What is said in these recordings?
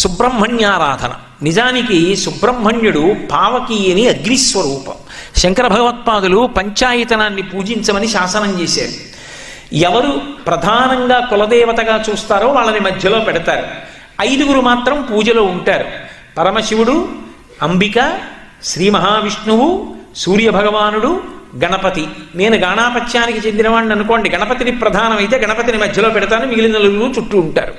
సుబ్రహ్మణ్యారాధన. నిజానికి సుబ్రహ్మణ్యుడు పావకి అని అగ్నిస్వరూపం. శంకర భగవత్పాదులు పంచాయతనాన్ని పూజించమని శాసనం చేశారు. ఎవరు ప్రధానంగా కులదేవతగా చూస్తారో వాళ్ళని మధ్యలో పెడతారు. 5గురు మాత్రం పూజలో ఉంటారు. పరమశివుడు, అంబిక, శ్రీ మహావిష్ణువు, సూర్యభగవానుడు, గణపతి. నేను గాణాపత్యానికి చెందినవాడిని అనుకోండి, గణపతిని ప్రధానమైతే గణపతిని మధ్యలో పెడతాను, మిగిలిన నలుగురు చుట్టూ ఉంటారు.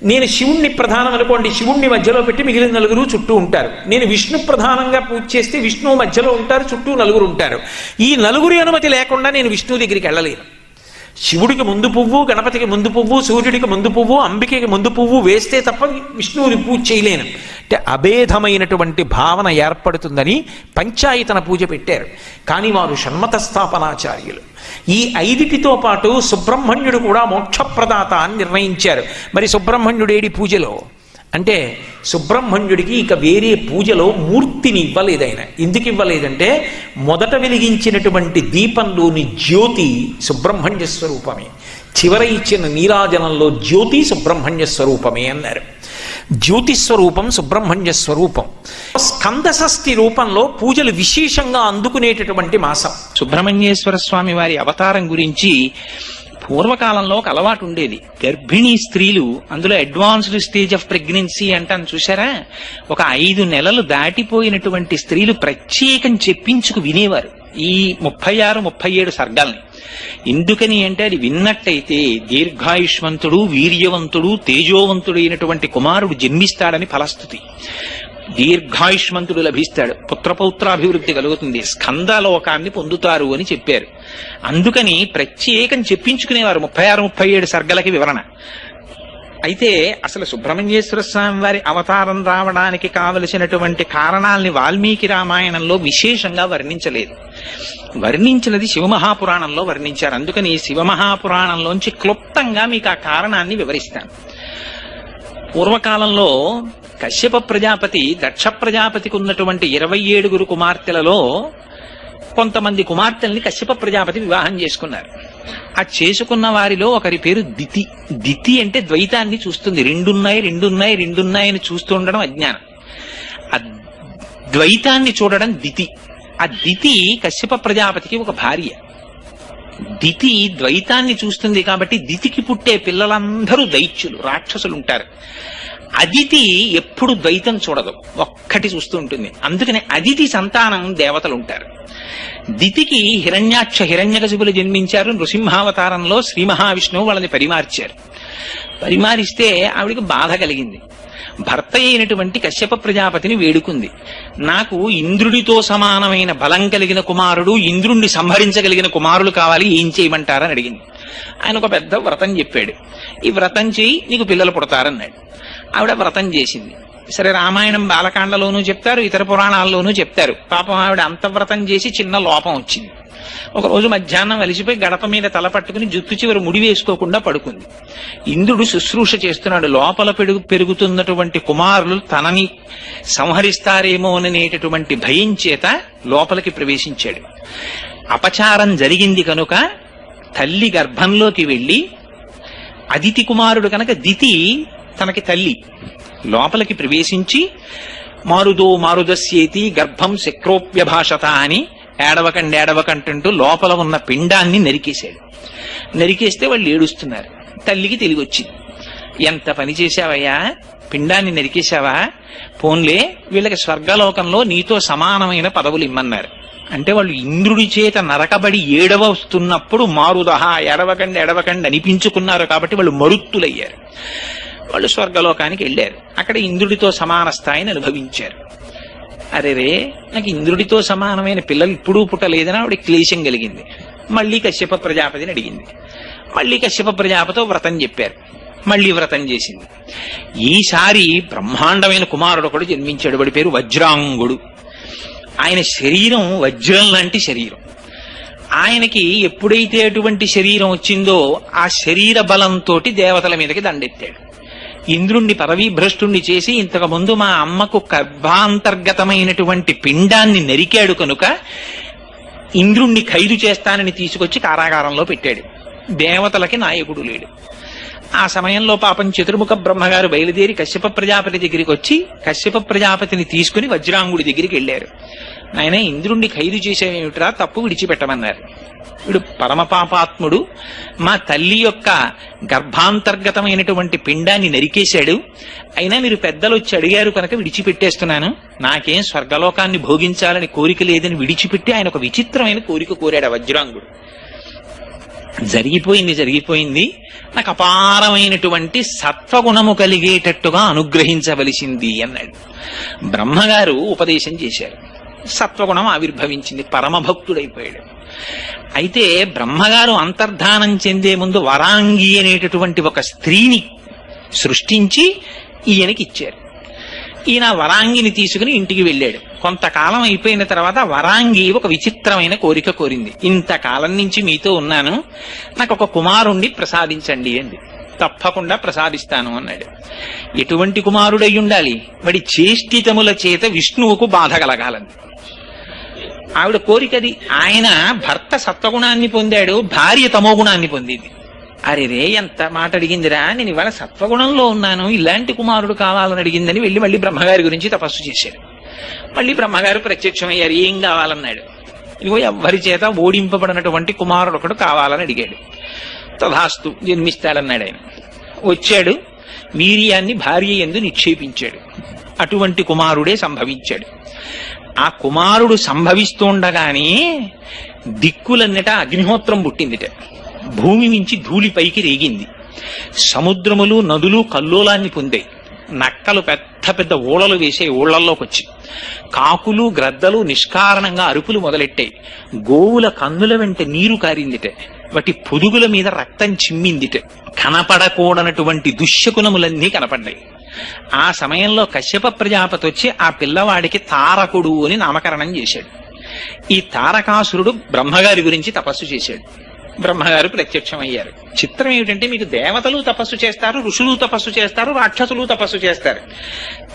నేను శివుణ్ణి ప్రధానం అనుకోండి, శివుణ్ణి మధ్యలో పెట్టి మిగిలిన నలుగురు చుట్టూ ఉంటారు. నేను విష్ణు ప్రధానంగా పూజ చేస్తే విష్ణువు మధ్యలో ఉంటారు, చుట్టూ నలుగురు ఉంటారు. ఈ నలుగురి అనుమతి లేకుండా నేను విష్ణువు దగ్గరికి వెళ్ళలేను. శివుడికి ముందు పువ్వు, గణపతికి ముందు పువ్వు, సూర్యుడికి ముందు పువ్వు, అంబికకి ముందు పువ్వు వేస్తే తప్ప విష్ణువుని పూజ చేయలేను. అంటే అభేదమైనటువంటి భావన ఏర్పడుతుందని పంచాయతన పూజ పెట్టారు. కానీ వారు షణ్మత స్థాపనాచార్యులు. ఈ 5టితో పాటు సుబ్రహ్మణ్యుడు కూడా మోక్షప్రదాత అని నిర్ణయించారు. మరి సుబ్రహ్మణ్యుడేడి పూజలో అంటే సుబ్రహ్మణ్యుడికి ఇక వేరే పూజలో మూర్తిని ఇవ్వలేదు ఆయన. ఎందుకు ఇవ్వలేదంటే మొదట వెలిగించినటువంటి దీపంలోని జ్యోతి సుబ్రహ్మణ్య స్వరూపమే, చివర ఇచ్చిన నీరాజనంలో జ్యోతి సుబ్రహ్మణ్య స్వరూపమే అన్నారు. జ్యోతిస్వరూపం సుబ్రహ్మణ్య స్వరూపం. స్కంద షష్ఠి రూపంలో పూజలు విశేషంగా అందుకునేటటువంటి మాసం. సుబ్రహ్మణ్యేశ్వర స్వామి వారి అవతారం గురించి పూర్వకాలంలో ఒక అలవాటు ఉండేది. గర్భిణీ స్త్రీలు, అందులో అడ్వాన్స్డ్ స్టేజ్ ఆఫ్ ప్రెగ్నెన్సీ అంటాను చూసారా, ఒక 5 నెలలు దాటిపోయినటువంటి స్త్రీలు ప్రత్యేకం చెప్పించుకు వినేవారు ఈ 36, 37 సర్గాల్ని. ఎందుకని అంటే అది విన్నట్టయితే దీర్ఘాయుష్మంతుడు, వీర్యవంతుడు, తేజోవంతుడు అయినటువంటి కుమారుడు జన్మిస్తాడని ఫలస్థుతి. దీర్ఘాయుష్మంతుడు లభిస్తాడు, పుత్రపౌత్రాభివృద్ధి కలుగుతుంది, స్కందలోకాన్ని పొందుతారు అని చెప్పారు. అందుకని ప్రత్యేకం చెప్పించుకునేవారు 36, 37 సర్గలకి వివరణ. అయితే అసలు సుబ్రహ్మణ్యేశ్వర స్వామి వారి అవతారం రావడానికి కావలసినటువంటి కారణాలని వాల్మీకి రామాయణంలో విశేషంగా వర్ణించలేదు. వర్ణించినది శివమహాపురాణంలో వర్ణించారు. అందుకని శివమహాపురాణంలోంచి క్లుప్తంగా మీకు ఆ కారణాన్ని వివరిస్తాను. పూర్వకాలంలో కశ్యప ప్రజాపతి దక్ష ప్రజాపతికి ఉన్నటువంటి 27 కుమార్తెలలో కొంతమంది కుమార్తెల్ని కశ్యప ప్రజాపతి వివాహం చేసుకున్నారు. ఆ చేసుకున్న వారిలో ఒకరి పేరు దితి. దితి అంటే ద్వైతాన్ని చూస్తుంది. రెండున్నాయని చూస్తూ ఉండడం అజ్ఞానం. ఆ ద్వైతాన్ని చూడడం దితి. ఆ దితి కశ్యప ప్రజాపతికి ఒక భార్య. దితి ద్వైతాన్ని చూస్తుంది కాబట్టి దితికి పుట్టే పిల్లలందరూ దైత్యులు, రాక్షసులు ఉంటారు. అదితి ఎప్పుడు ద్వైతం చూడదు, ఒక్కటి చూస్తూ ఉంటుంది. అందుకని అదితి సంతానం దేవతలు ఉంటారు. దితికి హిరణ్యాక్ష, హిరణ్యకశిపులు జన్మించారు. నృసింహావతారంలో శ్రీ మహావిష్ణువు వాళ్ళని పరిమార్చారు. పరిమారిస్తే ఆవిడికి బాధ కలిగింది. భర్త అయినటువంటి కశ్యప ప్రజాపతిని వేడుకుంది. నాకు ఇంద్రుడితో సమానమైన బలం కలిగిన కుమారుడు, ఇంద్రుణ్ణి సంహరించగలిగిన కుమారులు కావాలి, ఏం చేయమంటారని అడిగింది. ఆయన ఒక పెద్ద వ్రతం చెప్పాడు. ఈ వ్రతం చేయి, నీకు పిల్లలు పుడతారన్నాడు. ఆవిడ వ్రతం చేసింది. సరే, రామాయణం బాలకాండలోనూ చెప్తారు, ఇతర పురాణాల్లోనూ చెప్తారు. పాపం ఆవిడ అంత వ్రతం చేసి చిన్న లోపం వచ్చింది. ఒకరోజు మధ్యాహ్నం అలిసిపోయి గడప మీద తల పట్టుకుని జుత్తు చివరి ముడి వేసుకోకుండా పడుకుంది. ఇంద్రుడు శుశ్రూష చేస్తున్నాడు. లోపల పెరుగుతున్నటువంటి కుమారులు తనని సంహరిస్తారేమోననేటటువంటి భయం చేత లోపలికి ప్రవేశించాడు. అపచారం జరిగింది కనుక తల్లి గర్భంలోకి వెళ్ళి, అదితి కుమారుడు కనుక దితి తనకి తల్లి, లోపలికి ప్రవేశించి మారుదస్యేతి గర్భం శక్రోప్యభాషత అని ఏడవకంటంటూ లోపల ఉన్న పిండాన్ని నరికేశాడు. నరికేస్తే వాళ్ళు ఏడుస్తున్నారు. తల్లికి తెలివొచ్చింది. ఎంత పని చేశావయ్యా, పిండాన్ని నరికేశావా, పోన్లే వీళ్ళకి స్వర్గలోకంలో నీతో సమానమైన పదవులు ఇమ్మన్నారు. అంటే వాళ్ళు ఇంద్రుడి చేత నరకబడి ఏడవస్తున్నప్పుడు మారుదహ ఎడవకండి అనిపించుకున్నారు కాబట్టి వాళ్ళు మరుత్తులయ్యారు. వాళ్ళు స్వర్గలోకానికి వెళ్ళారు. అక్కడ ఇంద్రుడితో సమాన స్థాయిని అనుభవించారు. అరేరే, నాకు ఇంద్రుడితో సమానమైన పిల్లలు ఇప్పుడు పుట్టలేదని ఆవిడ క్లేశం కలిగింది. మళ్ళీ కశ్యప ప్రజాపతిని అడిగింది. మళ్ళీ కశ్యప ప్రజాపతితో వ్రతం చెప్పారు. మళ్ళీ వ్రతం చేసింది. ఈసారి బ్రహ్మాండమైన కుమారుడు కూడా జన్మించాడు. వాడి పేరు వజ్రాంగుడు. ఆయన శరీరం వజ్రం లాంటి శరీరం. ఆయనకి ఎప్పుడైతే అటువంటి శరీరం వచ్చిందో ఆ శరీర బలంతో దేవతల మీదకి దండెత్తాడు. ఇంద్రుణ్ణి పదవీభ్రష్టుణ్ణి చేసి ఇంతకు ముందు మా అమ్మకు గర్భాంతర్గతమైనటువంటి పిండాన్ని నరికాడు కనుక ఇంద్రుణ్ణి ఖైదు చేస్తానని తీసుకొచ్చి కారాగారంలో పెట్టాడు. దేవతలకి నాయకుడు లేడు. ఆ సమయంలో పాపం చతుర్ముఖ బ్రహ్మగారు బయలుదేరి కశ్యప ప్రజాపతి దగ్గరికి వచ్చి కశ్యప ప్రజాపతిని తీసుకుని వజ్రాంగుడి దగ్గరికి వెళ్ళారు. ఆయన ఇంద్రుణ్ణి ఖైదు చేసేవేమిట్రా, తప్పు విడిచిపెట్టమన్నారు. వీడు పరమపాపాత్ముడు, మా తల్లి యొక్క గర్భాంతర్గతమైనటువంటి పిండాన్ని నరికేశాడు, అయినా మీరు పెద్దలు వచ్చి అడిగారు కనుక విడిచిపెట్టేస్తున్నాను, నాకేం స్వర్గలోకాన్ని భోగించాలని కోరిక లేదని విడిచిపెట్టి ఆయన ఒక విచిత్రమైన కోరిక కోరాడు వజ్రాంగుడు. జరిగిపోయింది, నాకు అపారమైనటువంటి సత్వగుణము కలిగేటట్టుగా అనుగ్రహించవలసింది అన్నాడు. బ్రహ్మగారు ఉపదేశం చేశారు, సత్వగుణం ఆవిర్భవించింది, పరమభక్తుడైపోయాడు. అయితే బ్రహ్మగారు అంతర్ధానం చెందే ముందు వరాంగి అనేటటువంటి ఒక స్త్రీని సృష్టించి ఈయనకి ఇచ్చారు. ఈయన వరాంగిని తీసుకుని ఇంటికి వెళ్ళాడు. కొంతకాలం అయిపోయిన తర్వాత వరాంగి ఒక విచిత్రమైన కోరిక కోరింది. ఇంతకాలం నుంచి మీతో ఉన్నాను, నాకు ఒక కుమారుణ్ణి ప్రసాదించండి అంది. తప్పకుండా ప్రసాదిస్తాను అన్నాడు. ఎటువంటి కుమారుడై ఉండాలి? వాడి చేష్టితముల చేత విష్ణువుకు బాధ కలగాలంది ఆవిడ కోరికది. ఆయన భర్త సత్వగుణాన్ని పొందాడు, భార్య తమోగుణాన్ని పొందింది. అరేరే ఎంత మాట అడిగిందిరా, నేను ఇవాళ సత్వగుణంలో ఉన్నాను, ఇలాంటి కుమారుడు కావాలని అడిగిందని వెళ్ళి మళ్ళీ బ్రహ్మగారి గురించి తపస్సు చేశాడు. మళ్ళీ బ్రహ్మగారు ప్రత్యక్షమయ్యారు, ఏం కావాలన్నాడు. ఇదిగో ఎవ్వరి చేత ఓడింపబడినటువంటి కుమారుడు ఒకడు కావాలని అడిగాడు. తథాస్తు జన్మిస్తాడన్నాడు ఆయన. వచ్చాడు, వీర్యాన్ని భార్య యందు నిక్షేపించాడు. అటువంటి కుమారుడే సంభవించాడు. ఆ కుమారుడు సంభవిస్తుండగానే దిక్కులన్నట అగ్నిహోత్రం పుట్టిందిట. భూమి నుంచి ధూళి పైకి రేగింది. సముద్రములు నదులు కల్లోలాన్ని పొందాయి. నక్కలు పెద్ద పెద్ద ఊళలు వేసే ఊళ్లల్లోకి వచ్చి, కాకులు గ్రద్దలు నిష్కారణంగా అరుపులు మొదలెట్టాయి. గోవుల కన్నుల వెంట నీరు కారిందిట. వాటి పొదుగుల మీద రక్తం చిమ్మిందిట. కనపడకూడనటువంటి దుశ్శకునములన్నీ కనపడ్డాయి. ఆ సమయంలో కశ్యప ప్రజాపతి వచ్చి ఆ పిల్లవాడికి తారకుడు అని నామకరణం చేశాడు. ఈ తారకాసురుడు బ్రహ్మగారి గురించి తపస్సు చేశాడు. బ్రహ్మగారు ప్రత్యక్షమయ్యారు. చిత్రం ఏమిటంటే, మీకు దేవతలు తపస్సు చేస్తారు, ఋషులు తపస్సు చేస్తారు, రాక్షసులు తపస్సు చేస్తారు.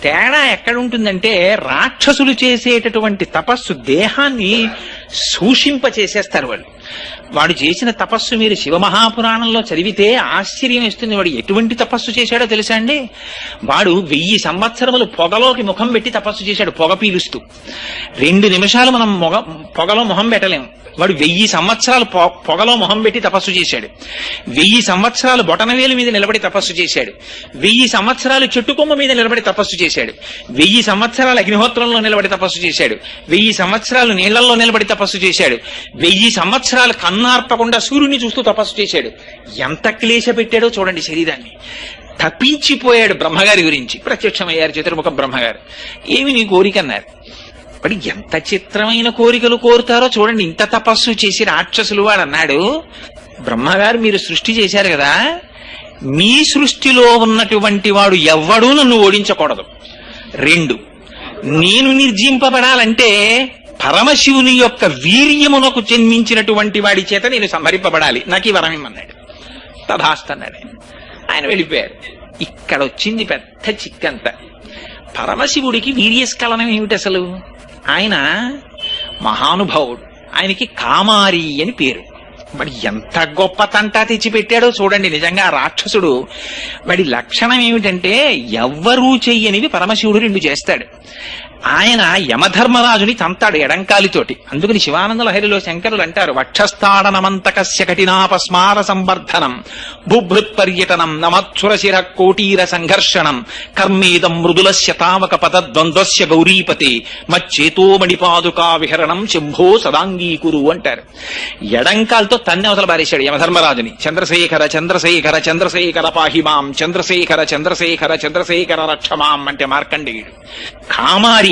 తేడా ఎక్కడుంటుందంటే, రాక్షసులు చేసేటటువంటి తపస్సు దేహాన్ని సూషింప చేసేస్తారు వాళ్ళు. వాడు చేసిన తపస్సు మీరు శివమహాపురాణంలో చదివితే ఆశ్చర్యం వేస్తుంది. వాడు ఎటువంటి తపస్సు చేశాడో తెలుసా అండి? వాడు 1000 సంవత్సరములు పొగలోకి ముఖం పెట్టి తపస్సు చేశాడు, పొగ పీలుస్తూ. 2 నిమిషాలు మనం పొగలో మొహం పెట్టలేము. వాడు 1000 సంవత్సరాలు పొగలో మొహం పెట్టి తపస్సు చేశాడు. 1000 సంవత్సరాలు బొటనవేలు మీద నిలబడి తపస్సు చేశాడు. 1000 సంవత్సరాలు చెట్టుకొమ్మ మీద నిలబడి తపస్సు చేశాడు. 1000 సంవత్సరాలు అగ్నిహోత్రంలో నిలబడి తపస్సు చేశాడు. 1000 సంవత్సరాలు నీళ్లలో నిలబడి తపస్సు చేశాడు. 1000 సంవత్సరాలు కన్నార్పకుండా సూర్యుని చూస్తూ తపస్సు చేశాడు. ఎంత క్లేశ పెట్టాడో చూడండి శరీరాన్ని. తప్పించిపోయాడు. బ్రహ్మగారి గురించి ప్రత్యక్షమయ్యారు చతుర్ముఖ బ్రహ్మగారు. ఏమి నీ కోరిక అన్నారు. మరి ఎంత చిత్రమైన కోరికలు కోరుతారో చూడండి. ఇంత తపస్సు చేసి రాక్షసులు వాడు అన్నాడు, బ్రహ్మగారు మీరు సృష్టి చేశారు కదా, మీ సృష్టిలో ఉన్నటువంటి వాడు ఎవ్వడూ నన్ను ఓడించకూడదు. 2, నేను నిర్జింపబడాలంటే పరమశివుని యొక్క వీర్యమునకు జన్మించినటువంటి వాడి చేత నేను సంహరింపబడాలి, నాకు ఈ వరం ఇమ్మన్నాడు. తథాస్తన్నాడు ఆయన వెళ్ళిపోయారు. ఇక్కడ వచ్చింది పెద్ద చిక్కంత. పరమశివుడికి వీర్యస్ఖలనం ఏమిటి అసలు? ఆయన మహానుభావుడు, ఆయనకి కామారి అని పేరు. మరి ఎంత గొప్ప తంటా తెచ్చిపెట్టాడో చూడండి. నిజంగా రాక్షసుడు వాడి లక్షణం ఏమిటంటే, ఎవ్వరూ చెయ్యనివి పరమశివుడు 2 చేస్తాడు. ఆయన యమధర్మరాజుని తంతాడు ఎడంకాలితోటి. అందుకని శివానంద లహరిలో శంకరులు అంటారు, వక్షస్థాడనమంతకస్య కఠినాపస్మార సంవర్ధనం బుభృత్ పర్యటనం నమత్సురశిర కోటీర సంఘర్షణం కర్మేదం మృదులస్య తావక పదద్వంద్వస్య గౌరీపతే మచ్చేతోమణిపాదుకా విహరణం శంభో సదాంగీకురు అంటారు. ఎడంకాలతో తన్ని అవతల బారేశాడు యమధర్మరాజుని. చంద్రశేఖర చంద్రశేఖర చంద్రశేఖర పాహిమాం చంద్రశేఖర చంద్రశేఖర చంద్రశేఖర రక్షమాం అంటే మార్కండేయుడు. కామారి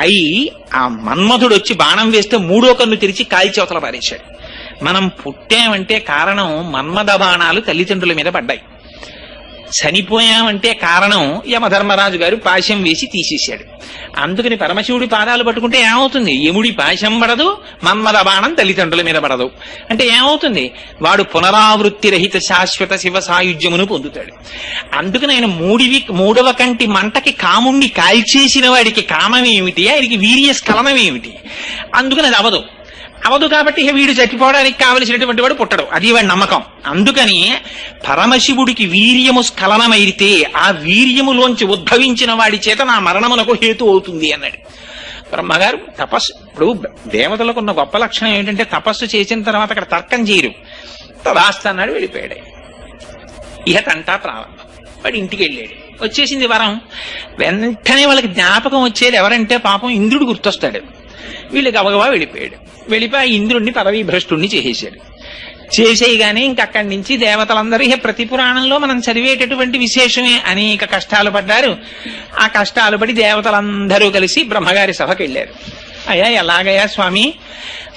అయి ఆ మన్మధుడు వచ్చి బాణం వేస్తే 3వ కన్ను తెరిచి కాల్చి అవతల పారేశాడు. మనం పుట్టామంటే కారణం మన్మథ బాణాలు తల్లిదండ్రుల మీద పడ్డాయి. చనిపోయామంటే కారణం యమధర్మరాజు గారు పాశం వేసి తీసేశాడు. అందుకని పరమశివుడి పాదాలు పట్టుకుంటే ఏమవుతుంది? యముడి పాశం పడదు, మన్మథ బాణం తల్లిదండ్రుల మీద పడదు. అంటే ఏమవుతుంది? వాడు పునరావృత్తి రహిత శాశ్వత శివ సాయుధ్యమును పొందుతాడు. అందుకని ఆయన 3వ కంటి మంటకి కాముణ్ణి కాల్చేసిన వాడికి కామం ఏమిటి? ఆయనకి వీర్యస్ఖలనం ఏమిటి? అందుకని అది అవదు. అవదు కాబట్టి వీడు చచ్చిపోవడానికి కావలసినటువంటి వాడు పుట్టడు, అది వాడి నమ్మకం. అందుకని పరమశివుడికి వీర్యము స్ఖలనమైతే ఆ వీర్యములోంచి ఉద్భవించిన వాడి చేత నా మరణమునకు హేతు అవుతుంది అన్నాడు. బ్రహ్మగారు తపస్సు, ఇప్పుడు దేవతలకు ఉన్న గొప్ప లక్షణం ఏంటంటే తపస్సు చేసిన తర్వాత అక్కడ తర్కం చేయరు, తదాస్తన్నాడు, వెళ్ళిపోయాడు. ఇహ తంటా ప్రారంభం. వాడు ఇంటికి వెళ్ళాడు, వచ్చేసింది వరం. వెంటనే వాళ్ళకి జ్ఞాపకం వచ్చేది ఎవరంటే పాపం ఇంద్రుడు గుర్తొస్తాడు. వీళ్ళు గబగబా వెళ్ళిపోయాడు. వెళ్ళిపోయి ఇంద్రుడిని పదవీ భ్రష్టుణ్ణి చేసేశాడు. చేసేయగానే ఇంకక్కడి నుంచి దేవతలందరూ ప్రతి పురాణంలో మనం చదివేటటువంటి విశేషమే, అనేక కష్టాలు పడ్డారు. ఆ కష్టాలు పడి దేవతలందరూ కలిసి బ్రహ్మగారి సభకి వెళ్ళారు. అయ్యా ఎలాగయ్యా స్వామి,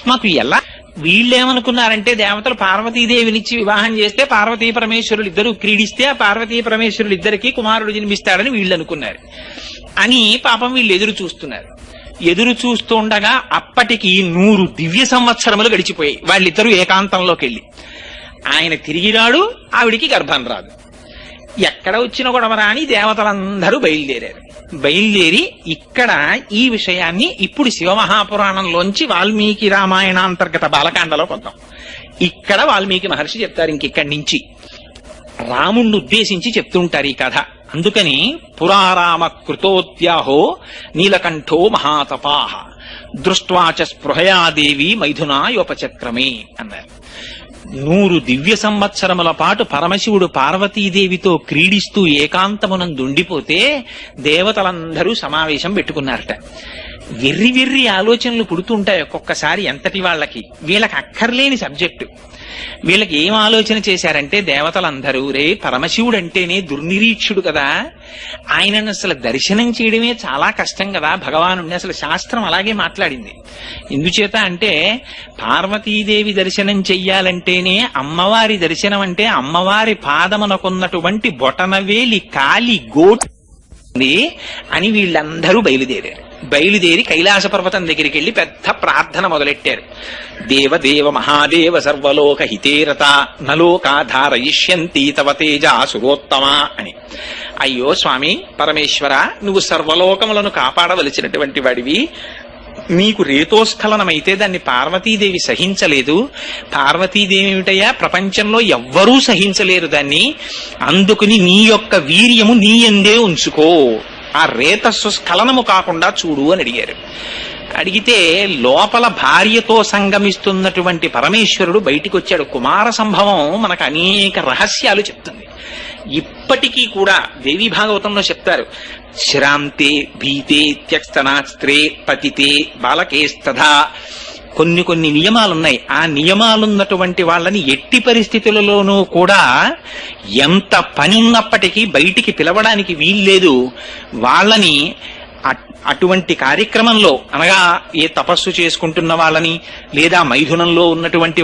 మాకు ఎలా? వీళ్ళేమనుకున్నారంటే దేవతలు పార్వతీదేవినిచ్చి వివాహం చేస్తే పార్వతీ పరమేశ్వరులు ఇద్దరు క్రీడిస్తే ఆ పార్వతీ పరమేశ్వరులు ఇద్దరికి కుమారుడు జన్మిస్తాడని వీళ్ళు అనుకున్నారు అని పాపం వీళ్ళు ఎదురు చూస్తున్నారు. ఎదురు చూస్తుండగా అప్పటికి 100 దివ్య సంవత్సరములు గడిచిపోయాయి. వాళ్ళిద్దరూ ఏకాంతంలోకి వెళ్ళి ఆయన తిరిగి రాడు, ఆవిడికి గర్భం రాదు. ఎక్కడ వచ్చిన గొడవరా అని దేవతలందరూ బయలుదేరారు. బయలుదేరి ఇక్కడ ఈ విషయాన్ని ఇప్పుడు శివమహాపురాణంలోంచి వాల్మీకి రామాయణాంతర్గత బాలకాండలో పొందాం. ఇక్కడ వాల్మీకి మహర్షి చెప్తారు. ఇంకిక్కడి నుంచి రాముణ్ణి ఉద్దేశించి చెప్తుంటారు ఈ కథ. అందుకని పురారామ కృతోద్యాహో నీలకంఠో మహాతపాహ దృష్ట్వాచ స్పృహయాదేవి మైథునాయోపచక్రమే అన్నారు. 100 దివ్య సంవత్సరముల పాటు పరమశివుడు పార్వతీదేవితో క్రీడిస్తూ ఏకాంతమునందుండిపోతే దేవతలందరూ సమావేశం పెట్టుకున్నారట. వెర్రి వెర్రి ఆలోచనలు పుడుతుంటాయి ఒక్కొక్కసారి ఎంతటి వాళ్ళకి. వీళ్ళకి అక్కర్లేని సబ్జెక్టు. వీళ్ళకి ఏం ఆలోచన చేశారంటే దేవతలందరూ, రే పరమశివుడు అంటేనే దుర్నిరీక్షుడు కదా, ఆయనను అసలు దర్శనం చేయడమే చాలా కష్టం కదా భగవానుడిని. అసలు శాస్త్రం అలాగే మాట్లాడింది. ఎందుచేత అంటే పార్వతీదేవి దర్శనం చెయ్యాలంటేనే అమ్మవారి దర్శనం అంటే అమ్మవారి పాదమునకున్నటువంటి బొటనవేలి కాలి గోటు అని వీళ్ళందరూ బయలుదేరి కైలాస పర్వతం దగ్గరికి వెళ్లి పెద్ద ప్రార్థన మొదలెట్టారు. దేవదేవ మహాదేవ సర్వలోక హితేరత నలోకాధారయిష్యంతి తవ తేజ సురోత్తమా అని. అయ్యో స్వామి పరమేశ్వర, నువ్వు సర్వలోకములను కాపాడవలసినటువంటి వాడివి. నీకు రేతోస్ఖలనమైతే దాన్ని పార్వతీదేవి సహించలేదు. పార్వతీదేవి ఏమిటయ్యా, ప్రపంచంలో ఎవ్వరూ సహించలేరు దాన్ని. అందుకుని నీ యొక్క వీర్యము నీ యందే ఉంచుకో, ఆ రేతస్సు స్ఖలనము కాకుండా చూడు అని అడిగారు. అడిగితే లోపల భార్యతో సంగమిస్తున్నటువంటి పరమేశ్వరుడు బయటికి వచ్చాడు. కుమార సంభవం మనకు అనేక రహస్యాలు చెప్తుంది. ఇప్పటికీ కూడా దేవీ భాగవతంలో చెప్తారు, శ్రాంతే భీతే త్యక్స్తనాస్త్రే పతితే బాలకేస్తథా. కొన్ని నియమాలున్నాయి. ఆ నియమాలున్నటువంటి వాళ్ళని ఎట్టి పరిస్థితులలోనూ కూడా ఎంత పని ఉన్నప్పటికీ బయటికి పిలవడానికి వీల్లేదు. వాళ్ళని అటువంటి కార్యక్రమంలో అనగా ఏ తపస్సు చేసుకుంటున్న వాళ్ళని లేదా మైథునంలో ఉన్నటువంటి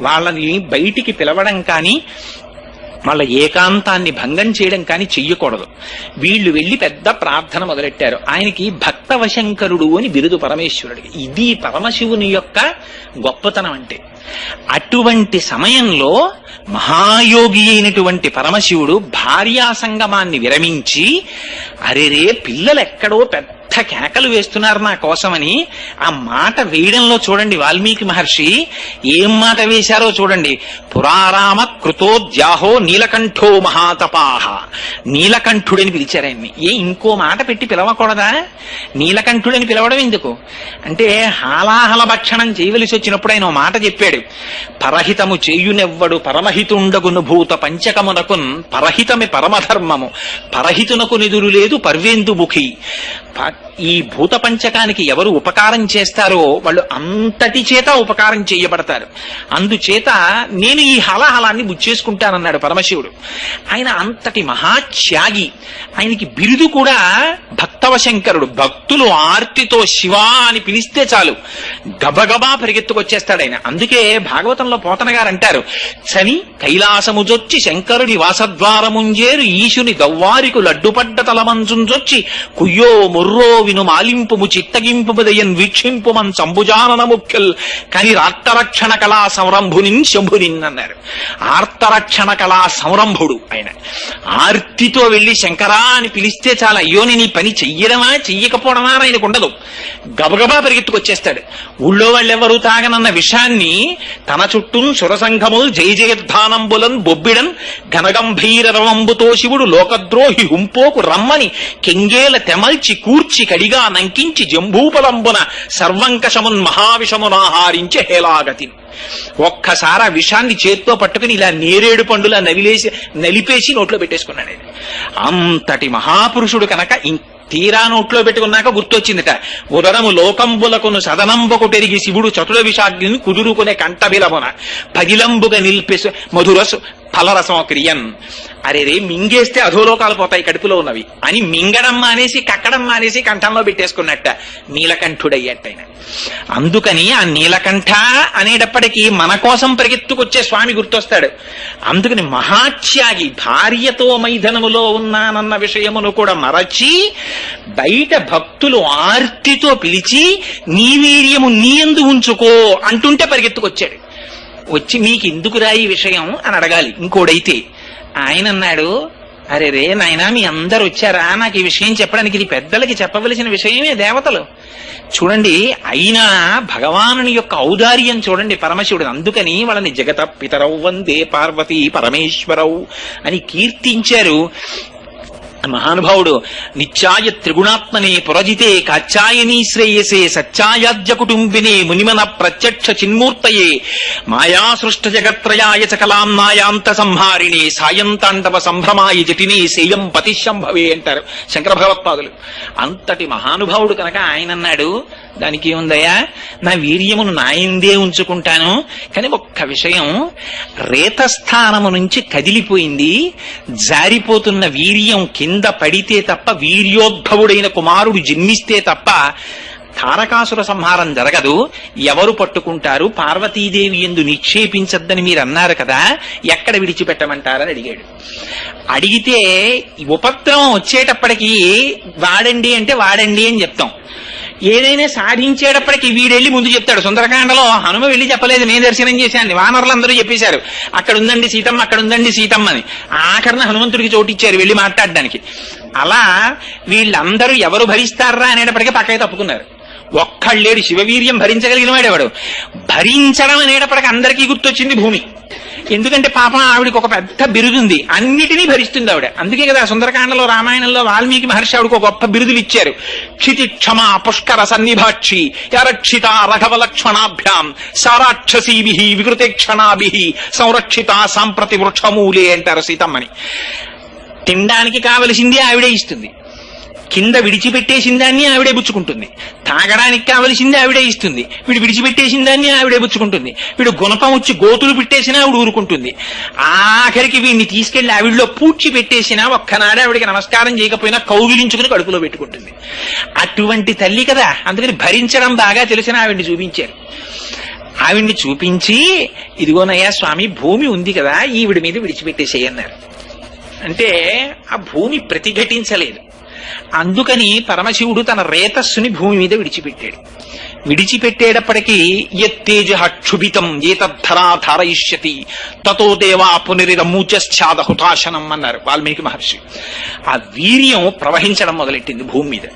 వాళ్ళని బయటికి పిలవడం కానీ వాళ్ళ ఏకాంతాన్ని భంగం చేయడం కానీ చెయ్యకూడదు. వీళ్ళు వెళ్లి పెద్ద ప్రార్థన మొదలెట్టారు. ఆయనకి భక్తవశంకరుడు అని బిరుదు పరమేశ్వరుడికి. ఇది పరమశివుని యొక్క గొప్పతనం అంటే. అటువంటి సమయంలో మహాయోగి అయినటువంటి పరమశివుడు భార్యా సంగమాన్ని విరమించి, అరెరే పిల్లలు ఎక్కడో పెద్ద కేకలు వేస్తున్నారు నా కోసమని, ఆ మాట వేయడంలో చూడండి వాల్మీకి మహర్షి ఏం మాట వేశారో చూడండి. పురారామ కృతోద్యాహో నీలకంఠో మహాతపాహ. నీలకంఠుడని పిలిచారు ఆయన్ని. ఇంకో మాట పెట్టి పిలవకూడదా? నీలకంఠుడని పిలవడం ఎందుకు అంటే, హాలాహల భక్షణం చేయవలసి వచ్చినప్పుడు ఆయన మాట చెప్పాడు. పరహితము చేయునెవ్వడు పరమహితుండగును భూత పంచకమునకున్ పరహితమి పరమధర్మము పరహితునకు నిదురు లేదు పర్వేందుముఖి. ఈ భూత పంచకానికి ఎవరు ఉపకారం చేస్తారో వాళ్ళు అంతటి చేత ఉపకారం చేయబడతారు. అందుచేత నేను ఈ హలాహలాన్ని బుచ్చేసుకుంటానన్నాడు పరమశివుడు. ఆయన అంతటి మహాత్యాగి. ఆయనకి బిరుదు కూడా భక్తవశంకరుడు. భక్తులు ఆర్తితో శివా అని పిలిస్తే చాలు గబగబా పరిగెత్తుకొచ్చేస్తాడు ఆయన. అందుకే భాగవతంలో పోతన గారు అంటారు, చని కైలాసముజొచ్చి శంకరుడి వాసద్వారముంజేరు ఈశుని దవ్వారికు లడ్డుపడ్డ తలమంచుంజొచ్చి కుయ్యో మొర్రో విను మాలింపుము చిత్తగింపుదయన్ వీక్షింపుమన్ సంభుజానన ముఖ్యల్ కని ఆర్తరక్షణ కళా సంరంభునిన్ శంభునిన్ అన్నారు. ఆర్తరక్షణ కళా సంరంభుడు ఆయన. ఆర్తితో వెళ్లి శంకరా అని పిలిస్తే చాలా, అయ్యో నేను ఈ పని చెయ్య చెయ్యడమా చెయ్యకపోవడమా అని ఆయనకు ఉండదు. గబగబా పరిగెత్తుకొచ్చేస్తాడు. ఊళ్ళో వాళ్ళెవరూ తాగనన్న విషయాన్ని తన చుట్టూ సురసంఘములు జయ జయధ్వానంబులన్ బొబ్బిడన్ ఘనగంభీర రవంబుతో శివుడు లోకద్రోహి హుంపోకు రమ్మని కెంగేల తెమల్చి కూర్చి కడిగా నంకించి జంబూపలంబున సర్వంకషమున్ మహావిషమునాహారించి హేలాగతి. ఒక్కసారి ఆ విషాన్ని చేత్తో పట్టుకుని ఇలా నేరేడు పండులా నలిపేసి నోట్లో పెట్టేసుకున్నాడు. అంతటి మహాపురుషుడు కనుక తీరా నోట్లో పెట్టుకున్నాక గుర్తొచ్చిందిట. ఉదరము లోకంబులకును సదనంబుకుటెరిగి శివుడు చతుర విషాగ్ని కుదురుకునే కంఠబిలమున పగిలంబుగా నిల్పేసు మధురసు ఫలరసం క్రియన్. అరే రే మింగేస్తే అధోలోకాలు పోతాయి కడుపులో ఉన్నవి అని మింగడం మానేసి కక్కడం మానేసి కంఠంలో పెట్టేసుకున్నట్ట నీలకంఠుడయ్యట్టయిన. అందుకని ఆ నీలకంఠ అనేటప్పటికీ మన కోసం పరిగెత్తుకొచ్చే స్వామి గుర్తొస్తాడు. అందుకని మహాత్యాగి భార్యతో మైథనములో ఉన్నానన్న విషయమును కూడా మరచి బయట భక్తులు ఆర్తితో పిలిచి నీ వీర్యము నీయందు ఉంచుకో అంటుంటే పరిగెత్తుకొచ్చాడు. వచ్చి మీకు ఎందుకురా ఈ విషయం అని అడగాలి ఇంకోడైతే. ఆయన అన్నాడు, అరే రే నాయనా మీ అందరు వచ్చారా, నాకు ఈ విషయం చెప్పడానికి, ఇది పెద్దలకి చెప్పవలసిన విషయమే దేవతలు. చూడండి అయినా భగవానుని యొక్క ఔదార్యం చూడండి పరమశివుడు. అందుకని వాళ్ళని జగత పితరౌ వందే పార్వతీ పరమేశ్వరౌ అని కీర్తించారు. మహానుభావుడు నిత్యాయ త్రిగుణాత్మనే పురజితే కాచాయనీ శ్రేయసే సత్యాయాజ్య కుటుంబినే మునిమన ప్రత్యక్ష చిన్మూర్తయే మాయా సృష్ట జగత్రయాయ చకలాం నాయాంత సంహారిణే సాయంతాండవ సంభ్రమాయ జటినే సేయం పతిశంభవే అంటారు శంకర భగవత్పాదులు. అంతటి మహానుభావుడు కనుక ఆయన అన్నాడు, దానికి ఏముందయ్యా, నా వీర్యమును నాయందే ఉంచుకుంటాను, కానీ ఒక్క విషయం, రేతస్థానము నుంచి కదిలిపోయింది, జారిపోతున్న వీర్యం కింద పడితే తప్ప, వీర్యోద్భవుడైన కుమారుడు జన్మిస్తే తప్ప తారకాసుర సంహారం జరగదు. ఎవరు పట్టుకుంటారు? పార్వతీదేవి యందు నిక్షేపించద్దని మీరు అన్నారు కదా, ఎక్కడ విడిచిపెట్టమంటారని అడిగాడు. అడిగితే ఉపద్రవం వచ్చేటప్పటికీ వాడండి అంటే వాడండి అని చెప్తాం. ఏదైనా సాధించేటప్పటికి వీడెళ్ళి ముందు చెప్తాడు. సుందరకాండలో హనుమ వెళ్ళి చెప్పలేదు, నేను దర్శనం చేశాను, వానరులందరూ చెప్పేశారు అక్కడ ఉందండి సీతమ్మ, అక్కడ ఉందండి సీతమ్మ అని. ఆఖరణ హనుమంతుడికి చోటిచ్చారు వెళ్ళి మాట్లాడడానికి. అలా వీళ్ళందరూ ఎవరు భరిస్తారా అనేటప్పటికీ పక్కకి తప్పుకున్నారు. ఒక్కళ్ళేడు శివవీర్యం భరించగలిగిన వాడేవాడు. భరించడం అనేటప్పటికీ అందరికీ గుర్తొచ్చింది భూమి. ఎందుకంటే పాపం ఆవిడికి ఒక పెద్ద బిరుదుంది, అన్నిటినీ భరిస్తుంది ఆవిడ. అందుకే కదా సుందరకాండలో రామాయణంలో వాల్మీకి మహర్షి ఆవిడకు ఒక గొప్ప బిరుదులు ఇచ్చారు. క్షితి క్షమా పుష్కర సన్నిభాక్షి యరక్షిత రఘవ లక్ష్మణాభ్యాం సారాక్షసీభి వికృతే క్షణాభి సంరక్షిత సాంప్రతి వృక్షమూలే అంటారు సీతమ్మని. తినడానికి కావలసింది ఆవిడే ఇస్తుంది, కింద విడిచిపెట్టేసిన దాన్ని ఆవిడే పుచ్చుకుంటుంది, తాగడానికి కావలసింది ఆవిడే ఇస్తుంది, వీడు విడిచిపెట్టేసిన దాన్ని ఆవిడే పుచ్చుకుంటుంది, వీడు గుణపం వచ్చి గోతులు పెట్టేసినా ఆవిడ ఊరుకుంటుంది, ఆఖరికి వీడిని తీసుకెళ్లి ఆవిడలో పూడ్చి పెట్టేసినా ఒక్కనాడే ఆవిడికి నమస్కారం చేయకపోయినా కౌగిలించుకుని కడుపులో పెట్టుకుంటుంది. అటువంటి తల్లి కదా, అందుకని భరించడం బాగా తెలిసిన ఆవిడ్ని చూపించారు. ఆవిడ్ని చూపించి ఇదిగోనయ్యా స్వామి భూమి ఉంది కదా, ఈవిడి మీద విడిచిపెట్టేసేయన్నారు. అంటే ఆ భూమి ప్రతిఘటించలేదు. అందుకని పరమశివుడు తన రేతస్సుని భూమి మీద విడిచిపెట్టాడు. విడిచిపెట్టేటప్పటికీ యత్తేజ క్షుభితం ఏతద్ధరా ధారయిష్యతి తతో దేవా పునరిరమూచశ్చాద హుతాశనం అన్నారు వాల్మీకి మహర్షి. ఆ వీర్యం ప్రవహించడం మొదలెట్టింది భూమి మీద.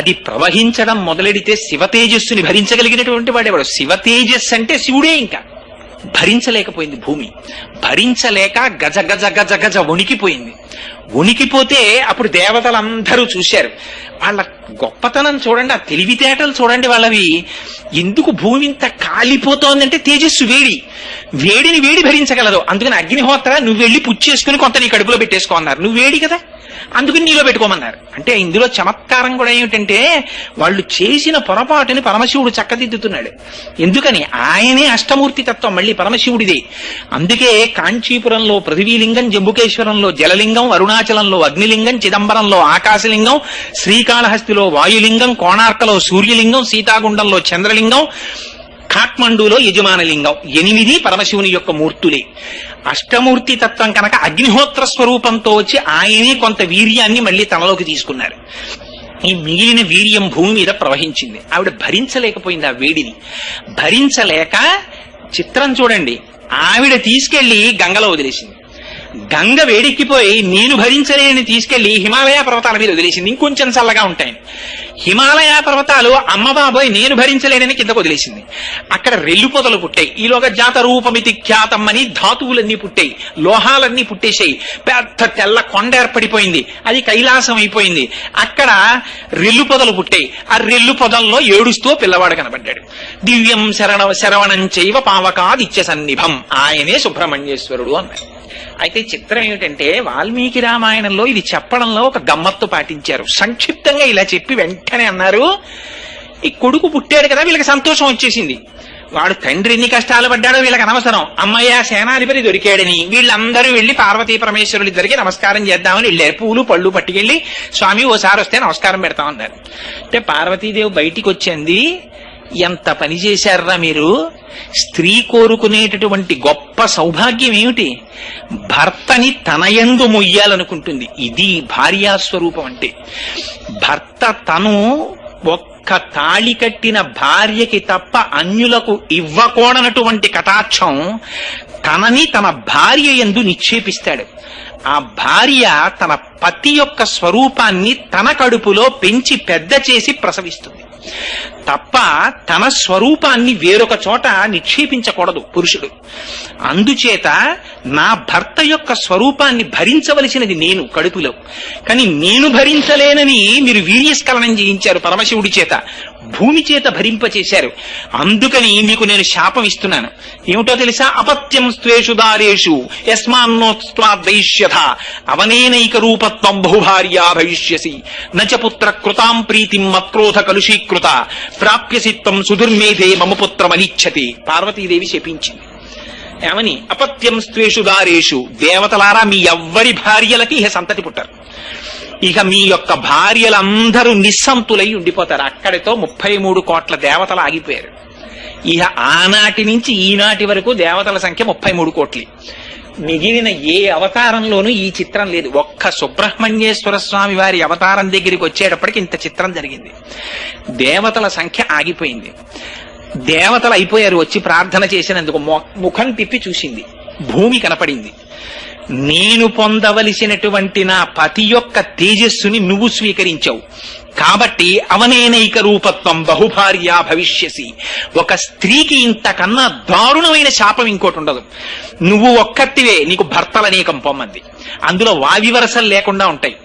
అది ప్రవహించడం మొదలెడితే శివతేజస్సుని భరించగలిగినటువంటి వాడేవాడు. శివతేజస్సు అంటే శివుడే. ఇంకా భరించలేకపోయింది భూమి. భరించలేక గజ గజ గజ గజ వణికిపోయింది. వణికిపోతే అప్పుడు దేవతలందరూ చూశారు. వాళ్ళ గొప్పతనం చూడండి, ఆ తెలివితేటలు చూడండి వాళ్ళవి. ఎందుకు భూమి ఇంత కాలిపోతోందంటే తేజస్సు వేడిని వేడి భరించగలదు. అందుకని అగ్నిహోత్ర నువ్వు వెళ్ళి పుచ్చేసుకుని కొంత నీ కడుపులో పెట్టేసుకో అన్నారు. నువ్వు వేడి కదా, అందుకని నీలో పెట్టుకోమన్నారు. అంటే ఇందులో చమత్కారం కూడా ఏమిటంటే వాళ్ళు చేసిన పొరపాటుని పరమశివుడు చక్కదిద్దుతున్నాడు. ఎందుకని ఆయనే అష్టమూర్తి తత్వం మళ్ళీ పరమశివుడిదే. అందుకే కాంచీపురంలో పృథివీలింగం, జంబుకేశ్వరంలో జలలింగం, అరుణాచలంలో అగ్నిలింగం, చిదంబరంలో ఆకాశలింగం, శ్రీకాళహస్తిలో వాయులింగం, కోణార్కలో సూర్యలింగం, సీతాగుండంలో చంద్రలింగం, కాఠ్మండూలో యజమానలింగం. 8 పరమశివుని యొక్క మూర్తులే. అష్టమూర్తి తత్వం కనుక అగ్నిహోత్ర స్వరూపంతో వచ్చి ఆయనే కొంత వీర్యాన్ని మళ్ళీ తనలోకి తీసుకున్నారు. ఈ మిగిలిన వీర్యం భూమి మీద ప్రవహించింది. ఆవిడ భరించలేకపోయింది ఆ వేడిని. భరించలేక చిత్రం చూడండి, ఆవిడ తీసుకెళ్లి గంగలో వదిలేసింది. గంగ వేడెక్కిపోయి నేను భరించలేని తీసుకెళ్లి హిమాలయ పర్వతాల మీద వదిలేసింది, ఇంకొంచెం చల్లగా ఉంటాయని. హిమాలయ పర్వతాలు అమ్మ బాబోయ్ నేను భరించలేనని కిందకు వదిలేసింది. అక్కడ రెల్లు పొదలు పుట్టాయి. ఈలోగా జాత రూపమితి ఖ్యాతం అని ధాతువులన్నీ పుట్టాయి, లోహాలన్నీ పుట్టేశాయి. పెద్ద తెల్ల కొండ ఏర్పడిపోయింది, అది కైలాసం అయిపోయింది. అక్కడ రెల్లు పొదలు పుట్టాయి. ఆ రెల్లు పొదల్లో ఏడుస్తూ పిల్లవాడు కనబడ్డాడు. దివ్యం శరవణం చైవ పావకాదిత్య సన్నిభం, ఆయనే సుబ్రహ్మణ్యేశ్వరుడు అన్నారు. అయితే చిత్రం ఏమిటంటే వాల్మీకి రామాయణంలో ఇది చెప్పడంలో ఒక గమ్మత్తు పాటించారు. సంక్షిప్తంగా ఇలా చెప్పి వెంటనే అన్నారు, ఈ కొడుకు పుట్టాడు కదా వీళ్ళకి సంతోషం వచ్చేసింది. వాడు తండ్రి ఎన్ని కష్టాలు పడ్డాడో వీళ్ళకి అనవసరం, అమ్మయ్య సేనాధిపతి దొరికాడని వీళ్ళందరూ వెళ్లి పార్వతీ పరమేశ్వరులిద్దరికి నమస్కారం చేద్దామని వెళ్ళారు. పూలు పళ్ళు పట్టుకెళ్లి స్వామి ఓసారి వస్తే నమస్కారం పెడతామన్నారు. అంటే పార్వతీదేవి బయటికి వచ్చింది, ఎంత పని చేశారా మీరు, స్త్రీ కోరుకునేటటువంటి గొప్ప సౌభాగ్యం ఏమిటి, భర్తని తనయందు మొయ్యాలనుకుంటుంది. ఇది భార్యాస్వరూపం అంటే. భర్త తను ఒక్క తాళి కట్టిన భార్యకి తప్ప అన్యులకు ఇవ్వకూడనటువంటి కటాక్షం తనని తన భార్య యందు నిక్షేపిస్తాడు. ఆ భార్య తన పతి యొక్క స్వరూపాన్ని తన కడుపులో పెంచి పెద్ద చేసి ప్రసవిస్తుంది తప్ప తన స్వరూపాన్ని వేరొక చోట నిక్షేపించకూడదు పురుషుడు. అందుచేత నా భర్త యొక్క స్వరూపాన్ని భరించవలసినది నేను కడుపులో, కానీ నేను భరించలేనని మీరు వీర్యస్ఖలనం చేయించారు పరమశివుడి చేత, భూమి చేత భరింపచేశారు. అందుకని మీకు నేను శాపం ఇస్తున్నాను. ఏమిటో తెలుసా, అపత్యం స్త్వేషు దారేషు యస్మాన్నోత్స్వాదైష్యథ అవనేనైక రూపత్వం బహుభార్యా భవిష్యసి నచ పుత్ర కృతాం ప్రీతిం మత్క్రోధ కలుషీకృత ప్రాప్యసి త్వం సుదుర్మేధే మమ పుత్రమనిచ్చతి. పార్వతీదేవి శపించింది. ఏమని, అపత్యం స్త్వేషు దారేషు, దేవతలారా మీ ఎవ్వరి భార్యలకి ఇహ సంతతి పుట్టారు, ఇక మీ యొక్క భార్యలందరూ నిస్సంతులై ఉండిపోతారు. అక్కడితో 33 కోట్ల దేవతలు ఆగిపోయారు. ఇక ఆనాటి నుంచి ఈనాటి వరకు దేవతల సంఖ్య 33 కోట్లు. మిగిలిన ఏ అవతారంలోనూ ఈ చిత్రం లేదు. ఒక్క సుబ్రహ్మణ్యేశ్వర స్వామి వారి అవతారం దగ్గరికి వచ్చేటప్పటికి ఇంత చిత్రం జరిగింది. దేవతల సంఖ్య ఆగిపోయింది. దేవతలు అయిపోయారు. వచ్చి ప్రార్థన చేసినందుకు ముఖం తిప్పి చూసింది, భూమి కనపడింది. నేను పొందవలసినటువంటి నా పతి యొక్క తేజస్సుని నువ్వు స్వీకరించావు కాబట్టి అవనేనైక రూపత్వం బహుభార్యా భవిష్యసి. ఒక స్త్రీకి ఇంతకన్నా దారుణమైన శాపం ఇంకోటి ఉండదు. నువ్వు ఒక్కటివే, నీకు భర్తలనేకం పొమ్మంది. అందులో వావివరసలు లేకుండా ఉంటాయి.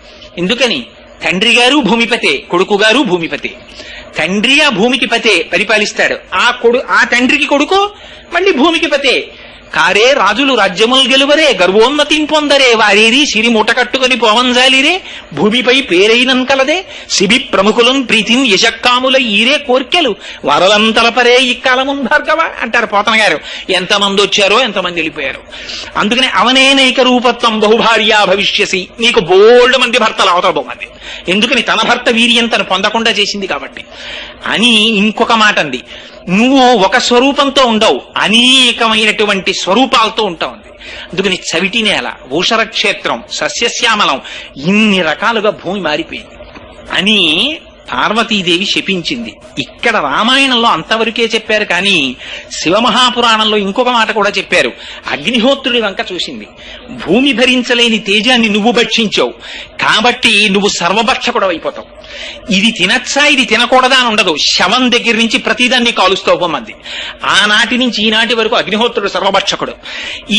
ఎందుకని, తండ్రి గారు భూమిపతే, కొడుకు గారు భూమిపతే. తండ్రి ఆ భూమికి పతే పరిపాలిస్తాడు, ఆ తండ్రికి కొడుకు మళ్ళీ భూమికి పతే. కారే రాజులు రాజ్యములు గెలువరే గర్వోన్నతిం పొందరే వారేరి సిరి మూట కట్టుకుని పోవంజాలిరే భూమిపై పేరైనం కలదే శిబి ప్రముఖులను ప్రీతిని యశక్కాములై ఈరే కోర్కెలు వరలంతలపరే ఇక్కాలమున్ భార్గవ అంటారు పోతన గారు. ఎంతమంది వచ్చారో ఎంతమంది వెళ్ళిపోయారు. అందుకని అవనేనైక రూపత్వం బహుభార్యా భవిష్యసి, నీకు బోల్డ్ మంది భర్తలు అవతల బొమ్మంది. ఎందుకని, తన భర్త వీర్యం తను పొందకుండా చేసింది కాబట్టి అని. ఇంకొక మాట అంది, నువ్వు ఒక స్వరూపంతో ఉండవు, అనేకమైనటువంటి స్వరూపాలతో ఉంటావు అంది. అందుకని చవిటి నేల, ఊషర క్షేత్రం, సస్యశ్యామలం, ఇన్ని రకాలుగా భూమి మారిపోయింది అని పార్వతీదేవి శపించింది. ఇక్కడ రామాయణంలో అంతవరకే చెప్పారు, కానీ శివమహాపురాణంలో ఇంకొక మాట కూడా చెప్పారు. అగ్నిహోత్రుడి వంక చూసింది, భూమి భరించలేని తేజాన్ని నువ్వు భక్షించావు కాబట్టి నువ్వు సర్వభక్షకుడు అయిపోతావు. ఇది తినచ్చా ఇది తినకూడదా అని ఉండదు, శవం దగ్గర నుంచి ప్రతిదాన్ని కాలుస్తావు పొమ్మంది. ఆనాటి నుంచి ఈనాటి వరకు అగ్నిహోత్రుడు సర్వభక్షకుడు.